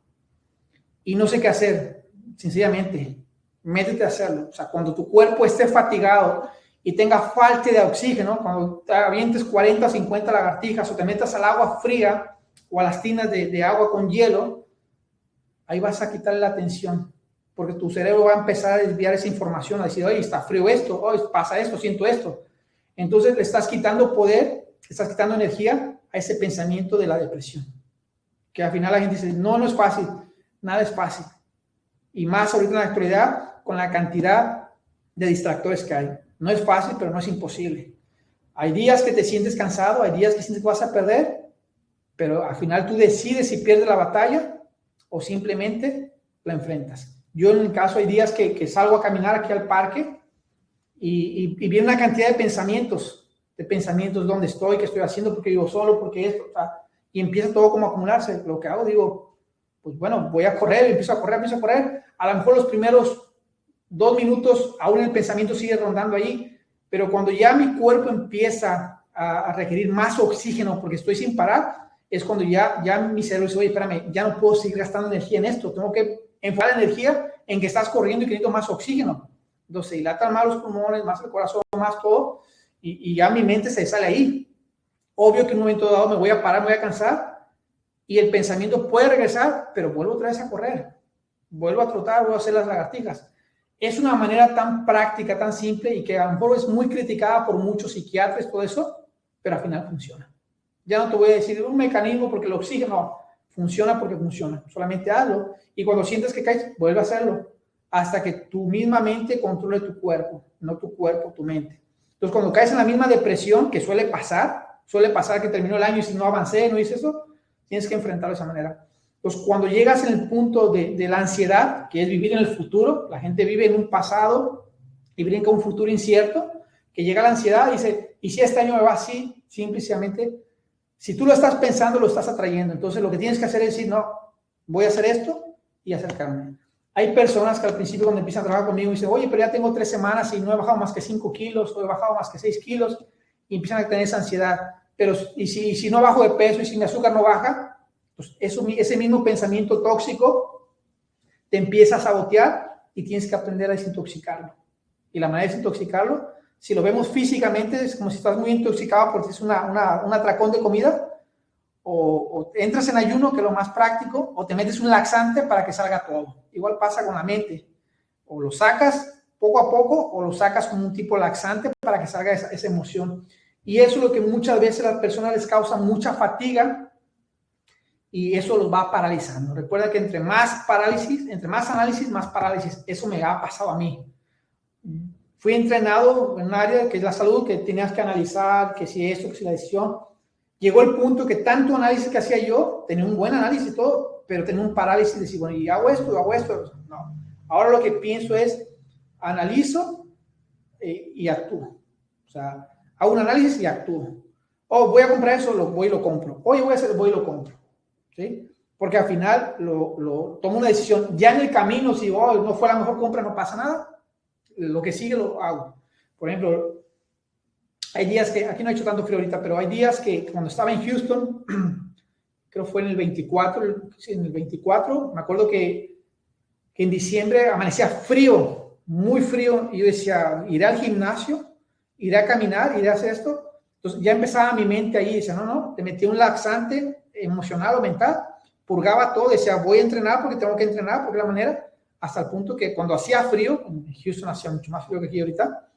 y no sé qué hacer. Sencillamente, métete a hacerlo. O sea, cuando tu cuerpo esté fatigado y tenga falta de oxígeno, cuando te avientes 40 o 50 lagartijas o te metas al agua fría o a las tinas de agua con hielo, ahí vas a quitarle la atención, porque tu cerebro va a empezar a desviar esa información, a decir, oye, está frío esto, oye, pasa esto, siento esto. Entonces le estás quitando poder, le estás quitando energía a ese pensamiento de la depresión. Que al final la gente dice, no es fácil, nada es fácil. Y más ahorita en la actualidad, con la cantidad de distractores que hay. No es fácil, pero no es imposible. Hay días que te sientes cansado, hay días que sientes que vas a perder, pero al final tú decides si pierdes la batalla o simplemente la enfrentas. Yo en el caso hay días que salgo a caminar aquí al parque y viene una cantidad de pensamientos, dónde estoy, qué estoy haciendo, porque vivo solo, porque esto, y empieza todo como a acumularse. Lo que hago, digo, pues bueno, voy a correr, empiezo a correr. A lo mejor los primeros 2 minutos aún el pensamiento sigue rondando ahí, pero cuando ya mi cuerpo empieza a requerir más oxígeno porque estoy sin parar, es cuando ya mi cerebro dice, oye, espérame, ya no puedo seguir gastando energía en esto, tengo que enfocar la energía en que estás corriendo y queriendo más oxígeno. Entonces se dilatan más los pulmones, más el corazón, más todo, y ya mi mente se sale ahí. Obvio que en un momento dado me voy a parar, me voy a cansar, y el pensamiento puede regresar, pero vuelvo otra vez a correr, vuelvo a trotar, vuelvo a hacer las lagartijas. Es una manera tan práctica, tan simple, y que a lo mejor es muy criticada por muchos psiquiatras, todo eso, pero al final funciona. Ya no te voy a decir un mecanismo porque el oxígeno funciona porque funciona. Solamente hazlo, y cuando sientes que caes, vuelve a hacerlo, hasta que tu misma mente controle tu cuerpo, no tu cuerpo, tu mente. Entonces, cuando caes en la misma depresión, que suele pasar que terminó el año y si no avancé, no hice eso, tienes que enfrentarlo de esa manera. Entonces, cuando llegas en el punto de la ansiedad, que es vivir en el futuro, la gente vive en un pasado y brinca un futuro incierto, que llega la ansiedad y dice, ¿y si este año me va así? Simplemente, si tú lo estás pensando, lo estás atrayendo. Entonces, lo que tienes que hacer es decir, no, voy a hacer esto y acercarme. Hay personas que al principio cuando empiezan a trabajar conmigo dicen, oye, pero ya tengo 3 semanas y no he bajado más que 5 kilos, o he bajado más que 6 kilos, y empiezan a tener esa ansiedad. Pero, ¿y si no bajo de peso y si mi azúcar no baja? Pues ese mismo pensamiento tóxico te empieza a sabotear y tienes que aprender a desintoxicarlo. Y la manera de desintoxicarlo, si lo vemos físicamente, es como si estás muy intoxicado porque es un atracón de comida, o entras en ayuno, que es lo más práctico, o te metes un laxante para que salga todo. Igual pasa con la mente. O lo sacas poco a poco, o lo sacas con un tipo laxante para que salga esa emoción. Y eso es lo que muchas veces a las personas les causa mucha fatiga, y eso los va paralizando. Recuerda que entre más análisis, más parálisis. Eso me ha pasado a mí. Fui entrenado en un área que es la salud, que tenías que analizar, que si esto, que si la decisión. Llegó el punto que tanto análisis que hacía yo, tenía un buen análisis y todo, pero tenía un parálisis de decir, bueno, y hago esto. No. Ahora lo que pienso es, analizo y actúo. O sea, Hago un análisis y actúo. Oh, voy a comprar eso, voy y lo compro. Oye, voy a hacer, voy y lo compro. ¿Sí? Porque al final tomo una decisión. Ya en el camino, si no fue la mejor compra, no pasa nada. Lo que sigue lo hago. Por ejemplo, hay días que, aquí no ha hecho tanto frío ahorita, pero hay días que cuando estaba en Houston, creo fue en el 24, me acuerdo que en diciembre amanecía frío, muy frío, y yo decía, iré al gimnasio, iré a caminar, iré a hacer esto. Entonces ya empezaba mi mente ahí, decía, no, te metí un laxante emocional o mental, purgaba todo, decía, voy a entrenar porque tengo que entrenar, porque es la manera, hasta el punto que cuando hacía frío, en Houston hacía mucho más frío que aquí ahorita,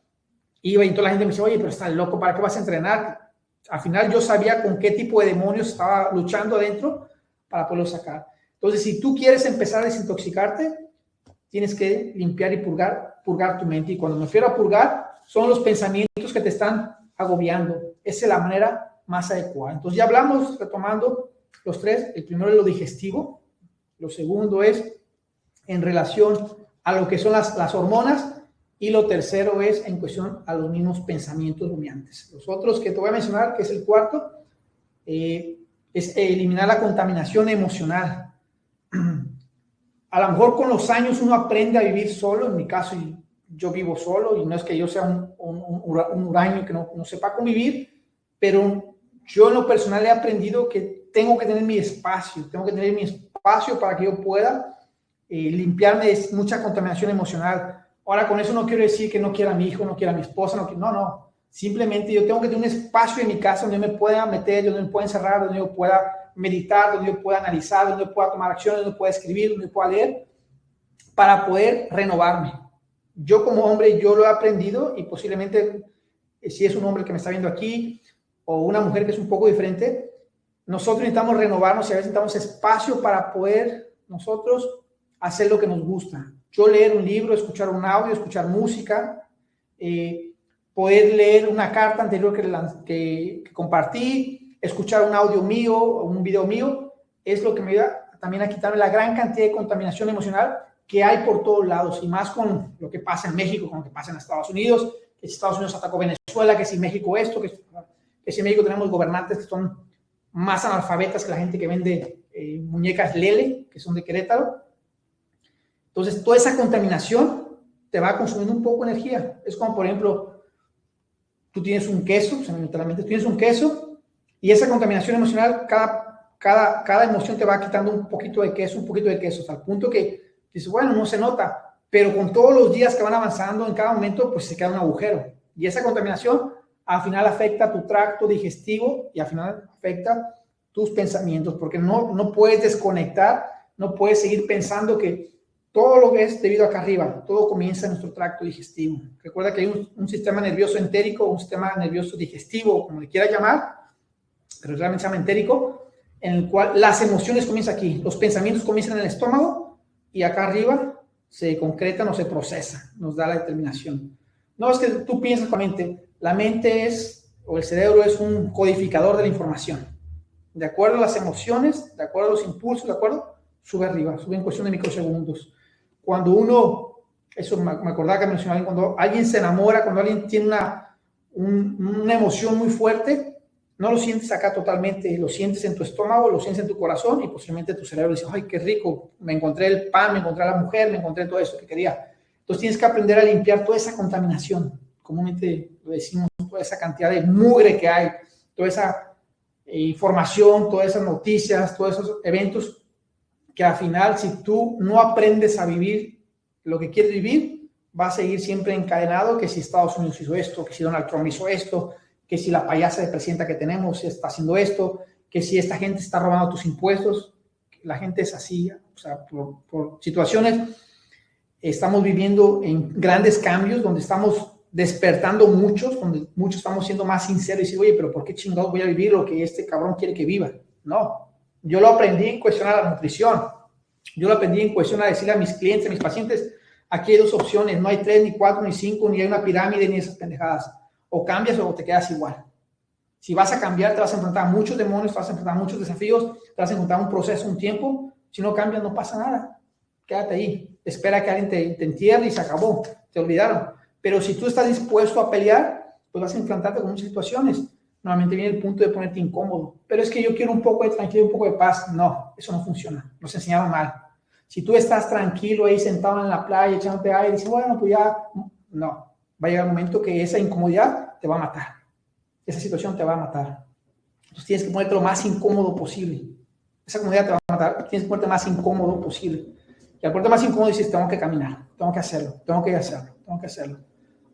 iba y toda la gente me decía, oye, pero estás loco, ¿para qué vas a entrenar? Al final yo sabía con qué tipo de demonios estaba luchando adentro para poderlo sacar. Entonces, si tú quieres empezar a desintoxicarte, tienes que limpiar y purgar tu mente. Y cuando me refiero a purgar, son los pensamientos que te están agobiando. Esa es la manera más adecuada. Entonces, ya hablamos, retomando los tres. El primero es lo digestivo. Lo segundo es en relación a lo que son las hormonas. Y lo tercero es en cuestión a los mismos pensamientos rumiantes. Los otros que te voy a mencionar, que es el cuarto, es eliminar la contaminación emocional. A lo mejor con los años uno aprende a vivir solo. En mi caso, yo vivo solo y no es que yo sea un huraño que no sepa convivir, pero yo en lo personal he aprendido que tengo que tener mi espacio, para que yo pueda limpiarme de mucha contaminación emocional. Ahora, con eso no quiero decir que no quiera a mi hijo, no quiera a mi esposa, no. Simplemente yo tengo que tener un espacio en mi casa donde me pueda meter, donde me pueda encerrar, donde yo pueda meditar, donde yo pueda analizar, donde yo pueda tomar acciones, donde yo pueda escribir, donde yo pueda leer, para poder renovarme. Yo como hombre, yo lo he aprendido y posiblemente, si es un hombre que me está viendo aquí o una mujer que es un poco diferente, nosotros necesitamos renovarnos y a veces necesitamos espacio para poder nosotros hacer lo que nos gusta. Yo leer un libro, escuchar un audio, escuchar música, poder leer una carta anterior que compartí, escuchar un audio mío o un video mío, es lo que me ayuda también a quitarme la gran cantidad de contaminación emocional que hay por todos lados, y más con lo que pasa en México, con lo que pasa en Estados Unidos, que si Estados Unidos atacó Venezuela, que si México esto, que si en México tenemos gobernantes que son más analfabetas que la gente que vende muñecas Lele, que son de Querétaro. Entonces, toda esa contaminación te va consumiendo un poco de energía. Es como, por ejemplo, tú tienes un queso, literalmente tú tienes un queso, y esa contaminación emocional, cada emoción te va quitando un poquito de queso, hasta el punto que dices, bueno, no se nota, pero con todos los días que van avanzando, en cada momento, pues se queda un agujero. Y esa contaminación, al final afecta tu tracto digestivo y al final afecta tus pensamientos, porque no puedes desconectar, no puedes seguir pensando que todo lo que es debido acá arriba, todo comienza en nuestro tracto digestivo. Recuerda que hay un sistema nervioso entérico, un sistema nervioso digestivo, como le quieras llamar, pero realmente se llama entérico, en el cual las emociones comienzan aquí, los pensamientos comienzan en el estómago y acá arriba se concretan o se procesa, nos da la determinación. No es que tú piensas con la mente es, o el cerebro es un codificador de la información. De acuerdo a las emociones, de acuerdo a los impulsos, de acuerdo, sube arriba, sube en cuestión de microsegundos. Cuando uno, eso me acordaba que mencionaba, cuando alguien se enamora, cuando alguien tiene una emoción muy fuerte, no lo sientes acá totalmente, lo sientes en tu estómago, lo sientes en tu corazón y posiblemente tu cerebro dice, ay, qué rico, me encontré el pan, me encontré a la mujer, me encontré todo eso que quería. Entonces tienes que aprender a limpiar toda esa contaminación, comúnmente lo decimos, toda esa cantidad de mugre que hay, toda esa información, todas esas noticias, todos esos eventos, que al final, si tú no aprendes a vivir lo que quieres vivir, va a seguir siempre encadenado, que si Estados Unidos hizo esto, que si Donald Trump hizo esto, que si la payasa de presidenta que tenemos está haciendo esto, que si esta gente está robando tus impuestos. La gente es así, o sea, por situaciones, estamos viviendo en grandes cambios donde estamos despertando muchos, donde muchos estamos siendo más sinceros y decir, oye, pero ¿por qué chingados voy a vivir lo que este cabrón quiere que viva? No, yo lo aprendí en cuestión a la nutrición, yo lo aprendí en cuestión a decirle a mis clientes, a mis pacientes, aquí hay dos opciones, no hay 3, ni 4, ni 5, ni hay una pirámide, ni esas pendejadas. O cambias o te quedas igual. Si vas a cambiar, te vas a enfrentar a muchos demonios, te vas a enfrentar a muchos desafíos, te vas a encontrar un proceso, un tiempo. Si no cambias, no pasa nada. Quédate ahí. Espera que alguien te entierre y se acabó. Te olvidaron. Pero si tú estás dispuesto a pelear, pues vas a enfrentarte con muchas situaciones. Normalmente viene el punto de ponerte incómodo. Pero es que yo quiero un poco de tranquilidad, un poco de paz. No, eso no funciona. Nos enseñaron mal. Si tú estás tranquilo ahí sentado en la playa echándote aire y dices, bueno, pues ya, no. Va a llegar un momento que esa incomodidad te va a matar. Esa situación te va a matar. Entonces tienes que ponerte lo más incómodo posible. Esa comodidad te va a matar. Tienes que ponerte más incómodo posible. Y al ponerte más incómodo dices, tengo que caminar, tengo que hacerlo, tengo que hacerlo, tengo que hacerlo.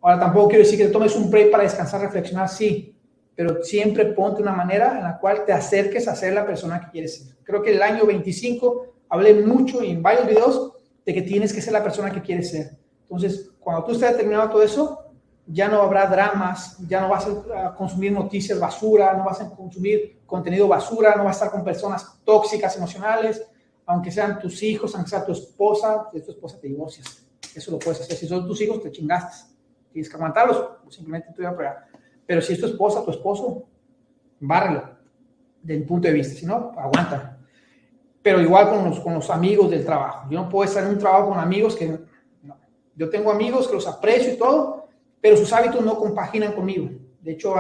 Ahora tampoco quiero decir que te tomes un break para descansar, reflexionar, sí, pero siempre ponte una manera en la cual te acerques a ser la persona que quieres ser. Creo que el año 25 hablé mucho y en varios videos de que tienes que ser la persona que quieres ser. Entonces, cuando tú estés determinado todo eso, ya no habrá dramas, ya no vas a consumir noticias basura, no vas a consumir contenido basura, no vas a estar con personas tóxicas emocionales, aunque sean tus hijos, aunque sea tu esposa, de tu esposa te divorcias. Eso lo puedes hacer. Si son tus hijos, te chingaste. Tienes que aguantarlos, o simplemente te voy a pegar. Pero si es tu esposa, tu esposo, bárrelo, desde mi punto de vista. Si no, aguanta. Pero igual con los amigos del trabajo. Yo no puedo estar en un trabajo con amigos que... No. Yo tengo amigos que los aprecio y todo, pero sus hábitos no compaginan conmigo. De hecho,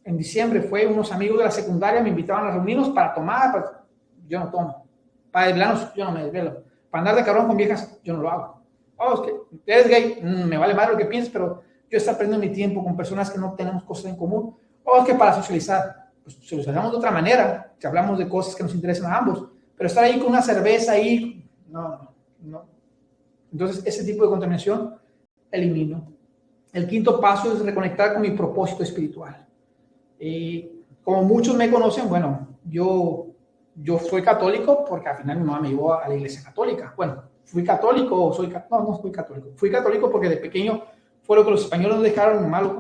en diciembre unos amigos de la secundaria me invitaban a reunirnos para tomar. Yo no tomo. Para desvelarnos, yo no me desvelo. Para andar de cabrón con viejas, yo no lo hago. Oh, es que eres gay, me vale más lo que pienses, pero yo estoy perdiendo mi tiempo con personas que no tenemos cosas en común. Oh, es que para socializar, pues socializamos de otra manera, que hablamos de cosas que nos interesan a ambos, pero estar ahí con una cerveza ahí, no. Entonces, ese tipo de contaminación, elimino. El quinto paso es reconectar con mi propósito espiritual. Como muchos me conocen, bueno, yo soy católico porque al final mi mamá me llevó a la iglesia católica. Bueno, fui católico, no fui católico. Fui católico porque de pequeño fue lo que los españoles nos dejaron malo,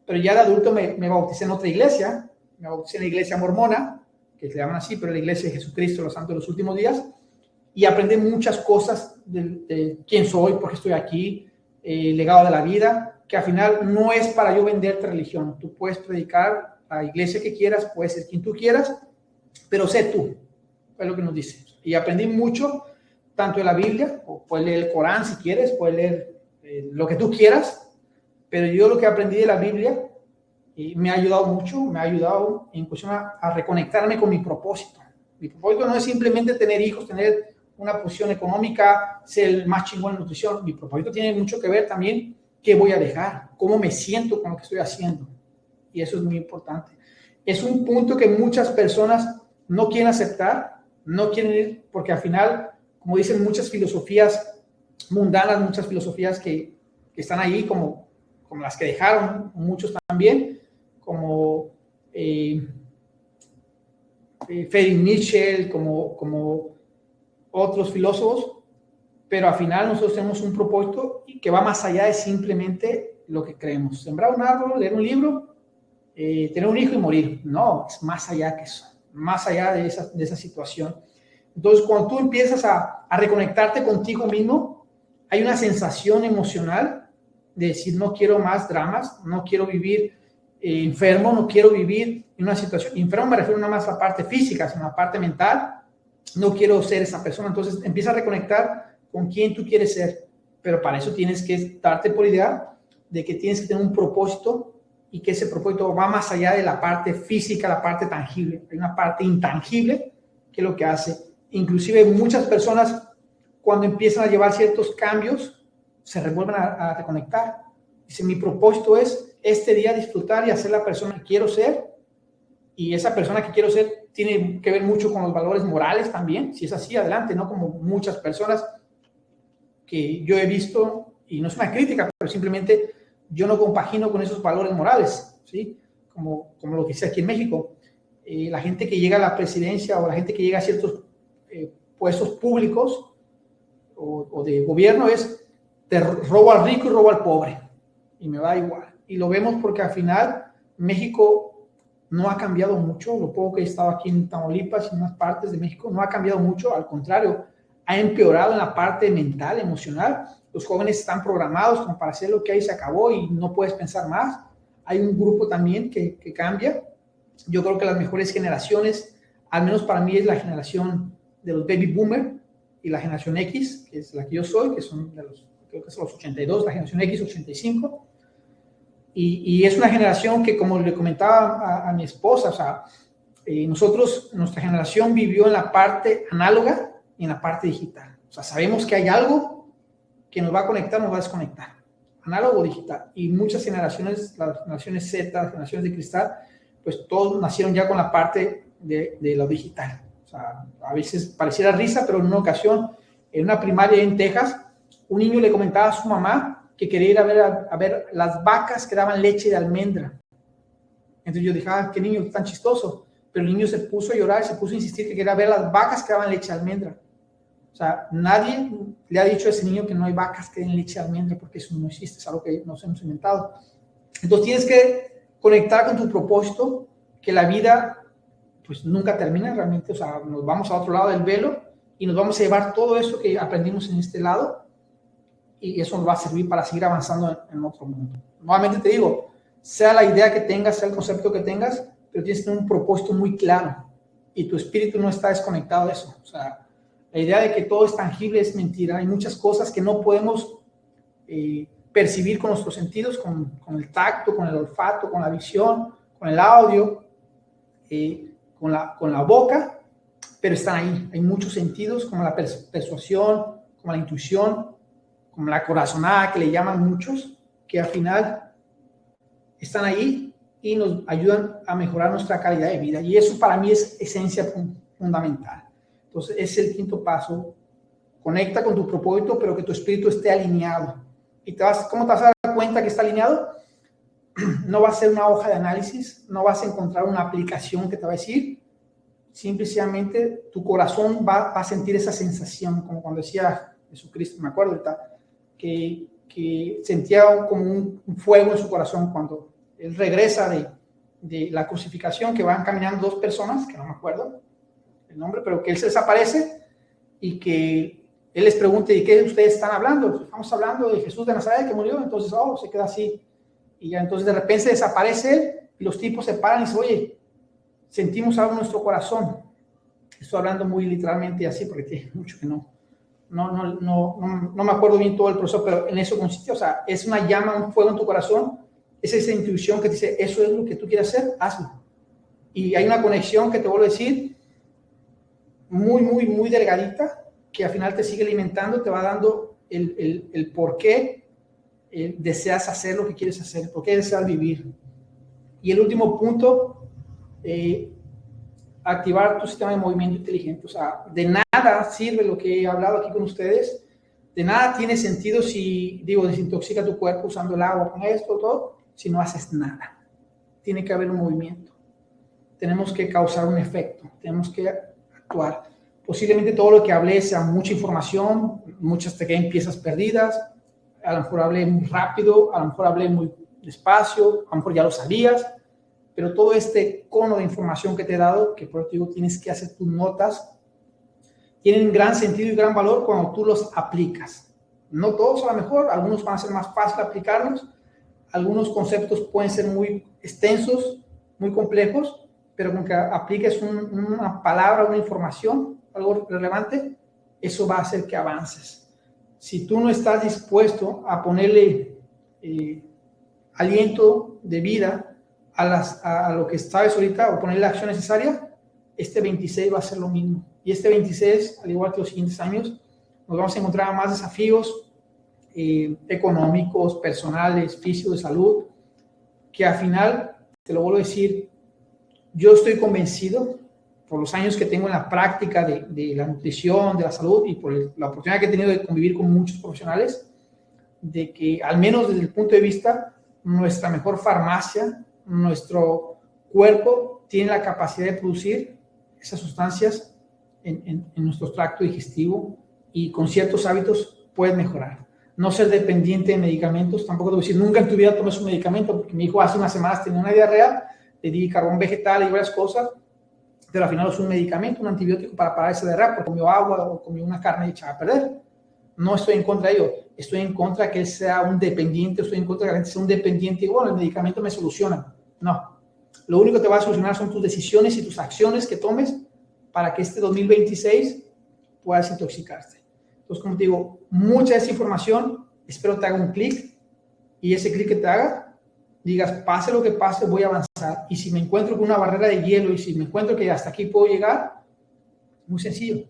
pero ya de adulto me bauticé en otra iglesia. Me bauticé en la iglesia mormona, que se llaman así, pero la iglesia de Jesucristo, los santos de los últimos días, y aprendí muchas cosas de quién soy, por qué estoy aquí, el legado de la vida, que al final no es para yo venderte religión. Tú puedes predicar a la iglesia que quieras, puedes ser quien tú quieras, pero sé tú, es lo que nos dice. Y aprendí mucho, tanto de la Biblia, o puedes leer el Corán si quieres, puedes leer lo que tú quieras, pero yo lo que aprendí de la Biblia me ha ayudado mucho, me ha ayudado en cuestión a reconectarme con mi propósito. Mi propósito no es simplemente tener hijos, tener una posición económica, ser el más chingón en nutrición. Mi propósito tiene mucho que ver también qué voy a dejar, cómo me siento con lo que estoy haciendo. Y eso es muy importante. Es un punto que muchas personas no quieren aceptar, no quieren ir, porque al final, como dicen muchas filosofías mundanas, muchas filosofías que están ahí, como las que dejaron muchos también, como Friedrich Nietzsche, como otros filósofos, pero al final nosotros tenemos un propósito que va más allá de simplemente lo que creemos. Sembrar un árbol, leer un libro, tener un hijo y morir. No, es más allá que eso, más allá de esa situación. Entonces, cuando tú empiezas a reconectarte contigo mismo, hay una sensación emocional de decir, no quiero más dramas, no quiero vivir enfermo, no quiero vivir en una situación, enfermo me refiero no más a la parte física, sino a la parte mental, no quiero ser esa persona. Entonces, empieza a reconectar con quién tú quieres ser, pero para eso tienes que darte por idea de que tienes que tener un propósito y que ese propósito va más allá de la parte física, la parte tangible. Hay una parte intangible que es lo que hace. Inclusive muchas personas cuando empiezan a llevar ciertos cambios se revuelven a reconectar. Dice, mi propósito es este día disfrutar y hacer la persona que quiero ser, y esa persona que quiero ser tiene que ver mucho con los valores morales también. Si es así, adelante, no como muchas personas que yo he visto, y no es una crítica, pero simplemente yo no compagino con esos valores morales, ¿sí? Como lo que hice aquí en México. La gente que llega a la presidencia o la gente que llega a ciertos puestos públicos o de gobierno es, te robo al rico y robo al pobre, y me va igual. Y lo vemos porque al final México no ha cambiado mucho. Lo poco que he estado aquí en Tamaulipas y en unas partes de México no ha cambiado mucho, al contrario, ha empeorado en la parte mental, emocional. Los jóvenes están programados como para hacer lo que hay se acabó y no puedes pensar más. Hay un grupo también que cambia. Yo creo que las mejores generaciones, al menos para mí, es la generación de los baby boomer y la generación X, que es la que yo soy, que son creo que son los 82, la generación X 85. Y es una generación que, como le comentaba a mi esposa, o sea, nuestra generación vivió en la parte análoga y en la parte digital. O sea, sabemos que hay algo que nos va a conectar, nos va a desconectar, análogo o digital. Y muchas generaciones, las generaciones Z, las generaciones de cristal, pues todos nacieron ya con la parte de lo digital. O sea, a veces pareciera risa, pero en una ocasión, en una primaria en Texas, un niño le comentaba a su mamá que quería ir a ver las vacas que daban leche de almendra. Entonces yo dije, qué niño tan chistoso. Pero el niño se puso a llorar, se puso a insistir que quería ver las vacas que daban leche de almendra. O sea, nadie le ha dicho a ese niño que no hay vacas que den leche de almendra, porque eso no existe, es algo que nos hemos inventado. Entonces tienes que conectar con tu propósito, que la vida pues nunca termina realmente. O sea, nos vamos a otro lado del velo y nos vamos a llevar todo eso que aprendimos en este lado, y eso nos va a servir para seguir avanzando en otro mundo. Nuevamente te digo, sea la idea que tengas, sea el concepto que tengas, pero tienes que tener un propósito muy claro y tu espíritu no está desconectado de eso. O sea, la idea de que todo es tangible es mentira. Hay muchas cosas que no podemos percibir con nuestros sentidos, con el tacto, con el olfato, con la visión, con el audio, con la boca, pero están ahí. Hay muchos sentidos, como la persuasión, como la intuición, como la corazonada, que le llaman muchos, que al final están ahí y nos ayudan a mejorar nuestra calidad de vida. Y eso para mí es esencia fundamental. Entonces, es el quinto paso. Conecta con tu propósito, pero que tu espíritu esté alineado. ¿Y cómo te vas a dar cuenta que está alineado? No va a ser una hoja de análisis, no vas a encontrar una aplicación que te va a decir. Simplemente tu corazón va a sentir esa sensación, como cuando decía Jesucristo, me acuerdo ahorita, que sentía como un fuego en su corazón cuando él regresa de la crucificación, que van caminando dos personas, que no me acuerdo el nombre, pero que él se desaparece y que él les pregunta, ¿y qué ustedes están hablando? Estamos hablando de Jesús de Nazaret que murió. Entonces, se queda así. Y ya entonces de repente desaparece él y los tipos se paran y dicen, oye, sentimos algo en nuestro corazón. Estoy hablando muy literalmente así porque tiene mucho que no me acuerdo bien todo el proceso, pero en eso consiste. O sea, es una llama, un fuego en tu corazón. Es esa intuición que te dice, eso es lo que tú quieres hacer, hazlo. Y hay una conexión que te vuelvo a decir, muy, muy, muy delgadita, que al final te sigue alimentando, te va dando el por qué deseas hacer lo que quieres hacer, por qué deseas vivir. Y el último punto, activar tu sistema de movimiento inteligente. O sea, de nada sirve lo que he hablado aquí con ustedes, de nada tiene sentido si, desintoxica tu cuerpo usando el agua, con esto, todo, si no haces nada. Tiene que haber un movimiento. Tenemos que causar un efecto, tenemos que actuar. Posiblemente todo lo que hablé sea mucha información, muchas te queden piezas perdidas, a lo mejor hablé muy rápido, a lo mejor hablé muy despacio, a lo mejor ya lo sabías, pero todo este cono de información que te he dado, que por eso te digo, tienes que hacer tus notas, tienen gran sentido y gran valor cuando tú los aplicas. No todos a lo mejor, algunos van a ser más fácil aplicarlos, algunos conceptos pueden ser muy extensos, muy complejos, pero con que apliques una palabra, una información, algo relevante, eso va a hacer que avances. Si tú no estás dispuesto a ponerle aliento de vida a lo que sabes ahorita o ponerle la acción necesaria, este 26 va a ser lo mismo. Y este 26, al igual que los siguientes años, nos vamos a encontrar más desafíos económicos, personales, físicos, de salud, que al final, te lo vuelvo a decir, yo estoy convencido, por los años que tengo en la práctica de la nutrición, de la salud y por la oportunidad que he tenido de convivir con muchos profesionales, de que al menos desde el punto de vista, nuestra mejor farmacia, nuestro cuerpo tiene la capacidad de producir esas sustancias en nuestro tracto digestivo y con ciertos hábitos puedes mejorar. No ser dependiente de medicamentos, tampoco te voy a decir, nunca en tu vida tomes un medicamento, porque mi hijo hace unas semanas tenía una diarrea, le di carbón vegetal y varias cosas, pero al final es un medicamento, un antibiótico para parar esa diarrea, porque comió agua o comió una carne echada a perder. No estoy en contra de ello, estoy en contra de que él sea un dependiente, estoy en contra de que la gente sea un dependiente y bueno, el medicamento me soluciona. No, lo único que te va a solucionar son tus decisiones y tus acciones que tomes para que este 2026 puedas intoxicarte. Entonces, como te digo, mucha de esa información, espero te haga un clic y ese clic que te haga digas, pase lo que pase, voy a avanzar. Y si me encuentro con una barrera de hielo y si me encuentro que hasta aquí puedo llegar, muy sencillo,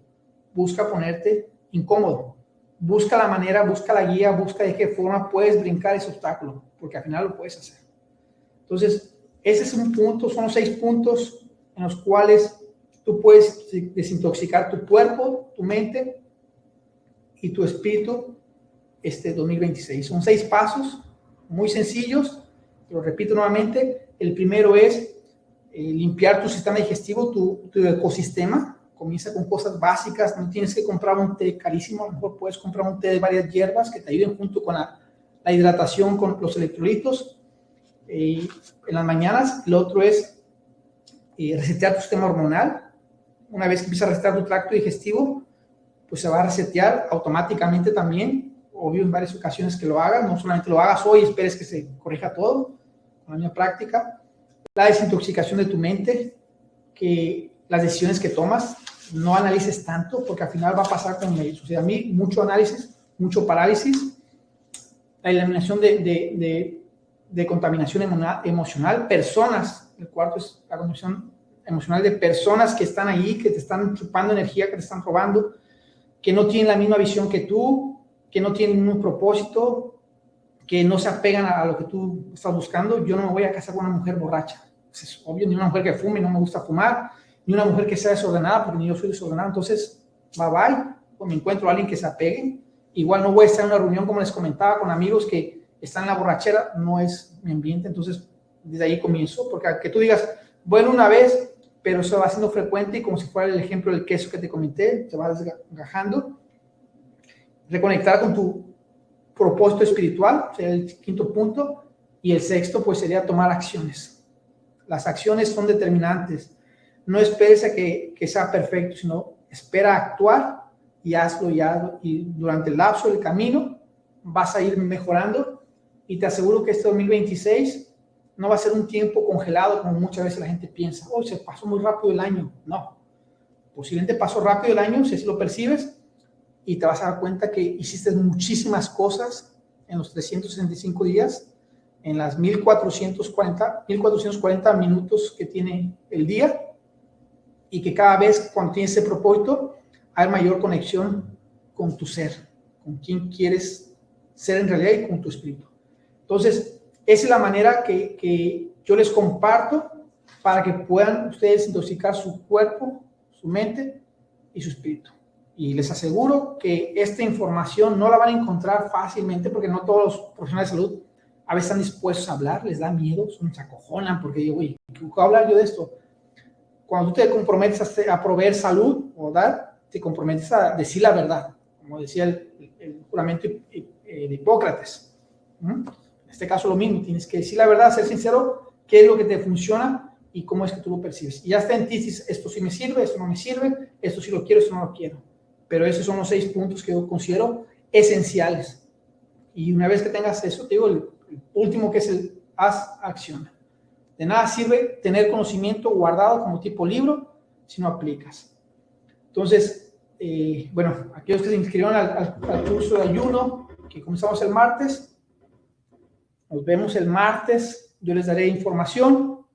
busca ponerte incómodo. Busca la manera, busca la guía, busca de qué forma puedes brincar ese obstáculo, porque al final lo puedes hacer. Entonces, ese es un punto, son los 6 puntos en los cuales tú puedes desintoxicar tu cuerpo, tu mente y tu espíritu este 2026. Son 6 pasos muy sencillos, lo repito nuevamente. El primero es limpiar tu sistema digestivo, tu ecosistema. Comienza con cosas básicas, no tienes que comprar un té carísimo, a lo mejor puedes comprar un té de varias hierbas que te ayuden junto con la hidratación, con los electrolitos en las mañanas. Lo otro es resetear tu sistema hormonal. Una vez que empiezas a resetear tu tracto digestivo, pues se va a resetear automáticamente también, obvio en varias ocasiones que lo hagas, no solamente lo hagas hoy y esperes que se corrija todo, con la misma práctica. La desintoxicación de tu mente, que las decisiones que tomas, no analices tanto, porque al final va a pasar con me sucede a mí, mucho análisis, mucho parálisis, la eliminación de contaminación emocional, personas, el cuarto es la contaminación emocional de personas que están ahí, que te están chupando energía, que te están robando, que no tienen la misma visión que tú, que no tienen un propósito, que no se apegan a lo que tú estás buscando. Yo no me voy a casar con una mujer borracha, es obvio, ni una mujer que fume, no me gusta fumar, ni una mujer que sea desordenada, porque ni yo soy desordenado. Entonces, bye bye, pues me encuentro a alguien que se apegue. Igual no voy a estar en una reunión, como les comentaba, con amigos que están en la borrachera, no es mi ambiente. Entonces, desde ahí comienzo, porque que tú digas, bueno, una vez, pero eso va siendo frecuente y como si fuera el ejemplo del queso que te comenté, te vas desgajando. Reconectar con tu propósito espiritual, sería el 5º punto, y el 6º, pues sería tomar acciones. Las acciones son determinantes. No esperes a que sea perfecto, sino espera actuar y hazlo, y durante el lapso del camino vas a ir mejorando, y te aseguro que este 2026 no va a ser un tiempo congelado como muchas veces la gente piensa. Oh, se pasó muy rápido el año. No, posiblemente pasó rápido el año, si así lo percibes, y te vas a dar cuenta que hiciste muchísimas cosas en los 365 días, en las 1440 minutos que tiene el día, y que cada vez cuando tienes ese propósito hay mayor conexión con tu ser, con quien quieres ser en realidad y con tu espíritu. Entonces, esa es la manera que yo les comparto para que puedan ustedes intoxicar su cuerpo, su mente y su espíritu. Y les aseguro que esta información no la van a encontrar fácilmente, porque no todos los profesionales de salud a veces están dispuestos a hablar, les da miedo, se acojonan porque digo, oye, ¿qué voy a hablar yo de esto? Cuando tú te comprometes a proveer salud o dar, te comprometes a decir la verdad, como decía el juramento de Hipócrates. En este caso lo mismo, tienes que decir la verdad, ser sincero, qué es lo que te funciona y cómo es que tú lo percibes. Y ya está en ti, esto sí me sirve, esto no me sirve, esto sí lo quiero, esto no lo quiero. Pero esos son los 6 puntos que yo considero esenciales. Y una vez que tengas eso, te digo, el último, que es el haz, acciona. De nada sirve tener conocimiento guardado como tipo libro si no aplicas. Entonces, bueno, aquellos que se inscribieron al curso de ayuno, que comenzamos el martes, nos vemos el martes. Yo les daré información.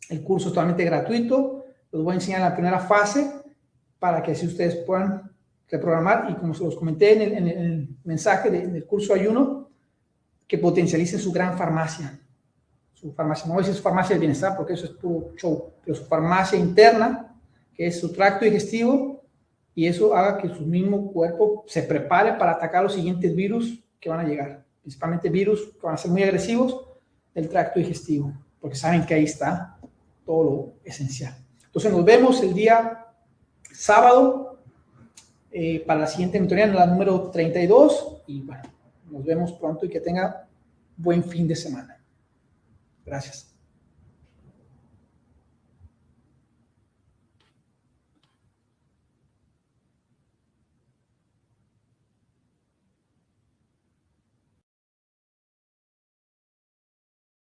El curso es totalmente gratuito. Los voy a enseñar la primera fase para que así ustedes puedan reprogramar, y como se los comenté en el mensaje del curso de ayuno, que potencialicen su gran farmacia. Su farmacia, no voy a decir su farmacia del bienestar porque eso es puro show, pero su farmacia interna, que es su tracto digestivo, y eso haga que su mismo cuerpo se prepare para atacar los siguientes virus que van a llegar, principalmente virus que van a ser muy agresivos del tracto digestivo, porque saben que ahí está todo lo esencial. Entonces nos vemos el día sábado para la siguiente mentoría, la número 32, y bueno, nos vemos pronto y que tenga buen fin de semana. Gracias.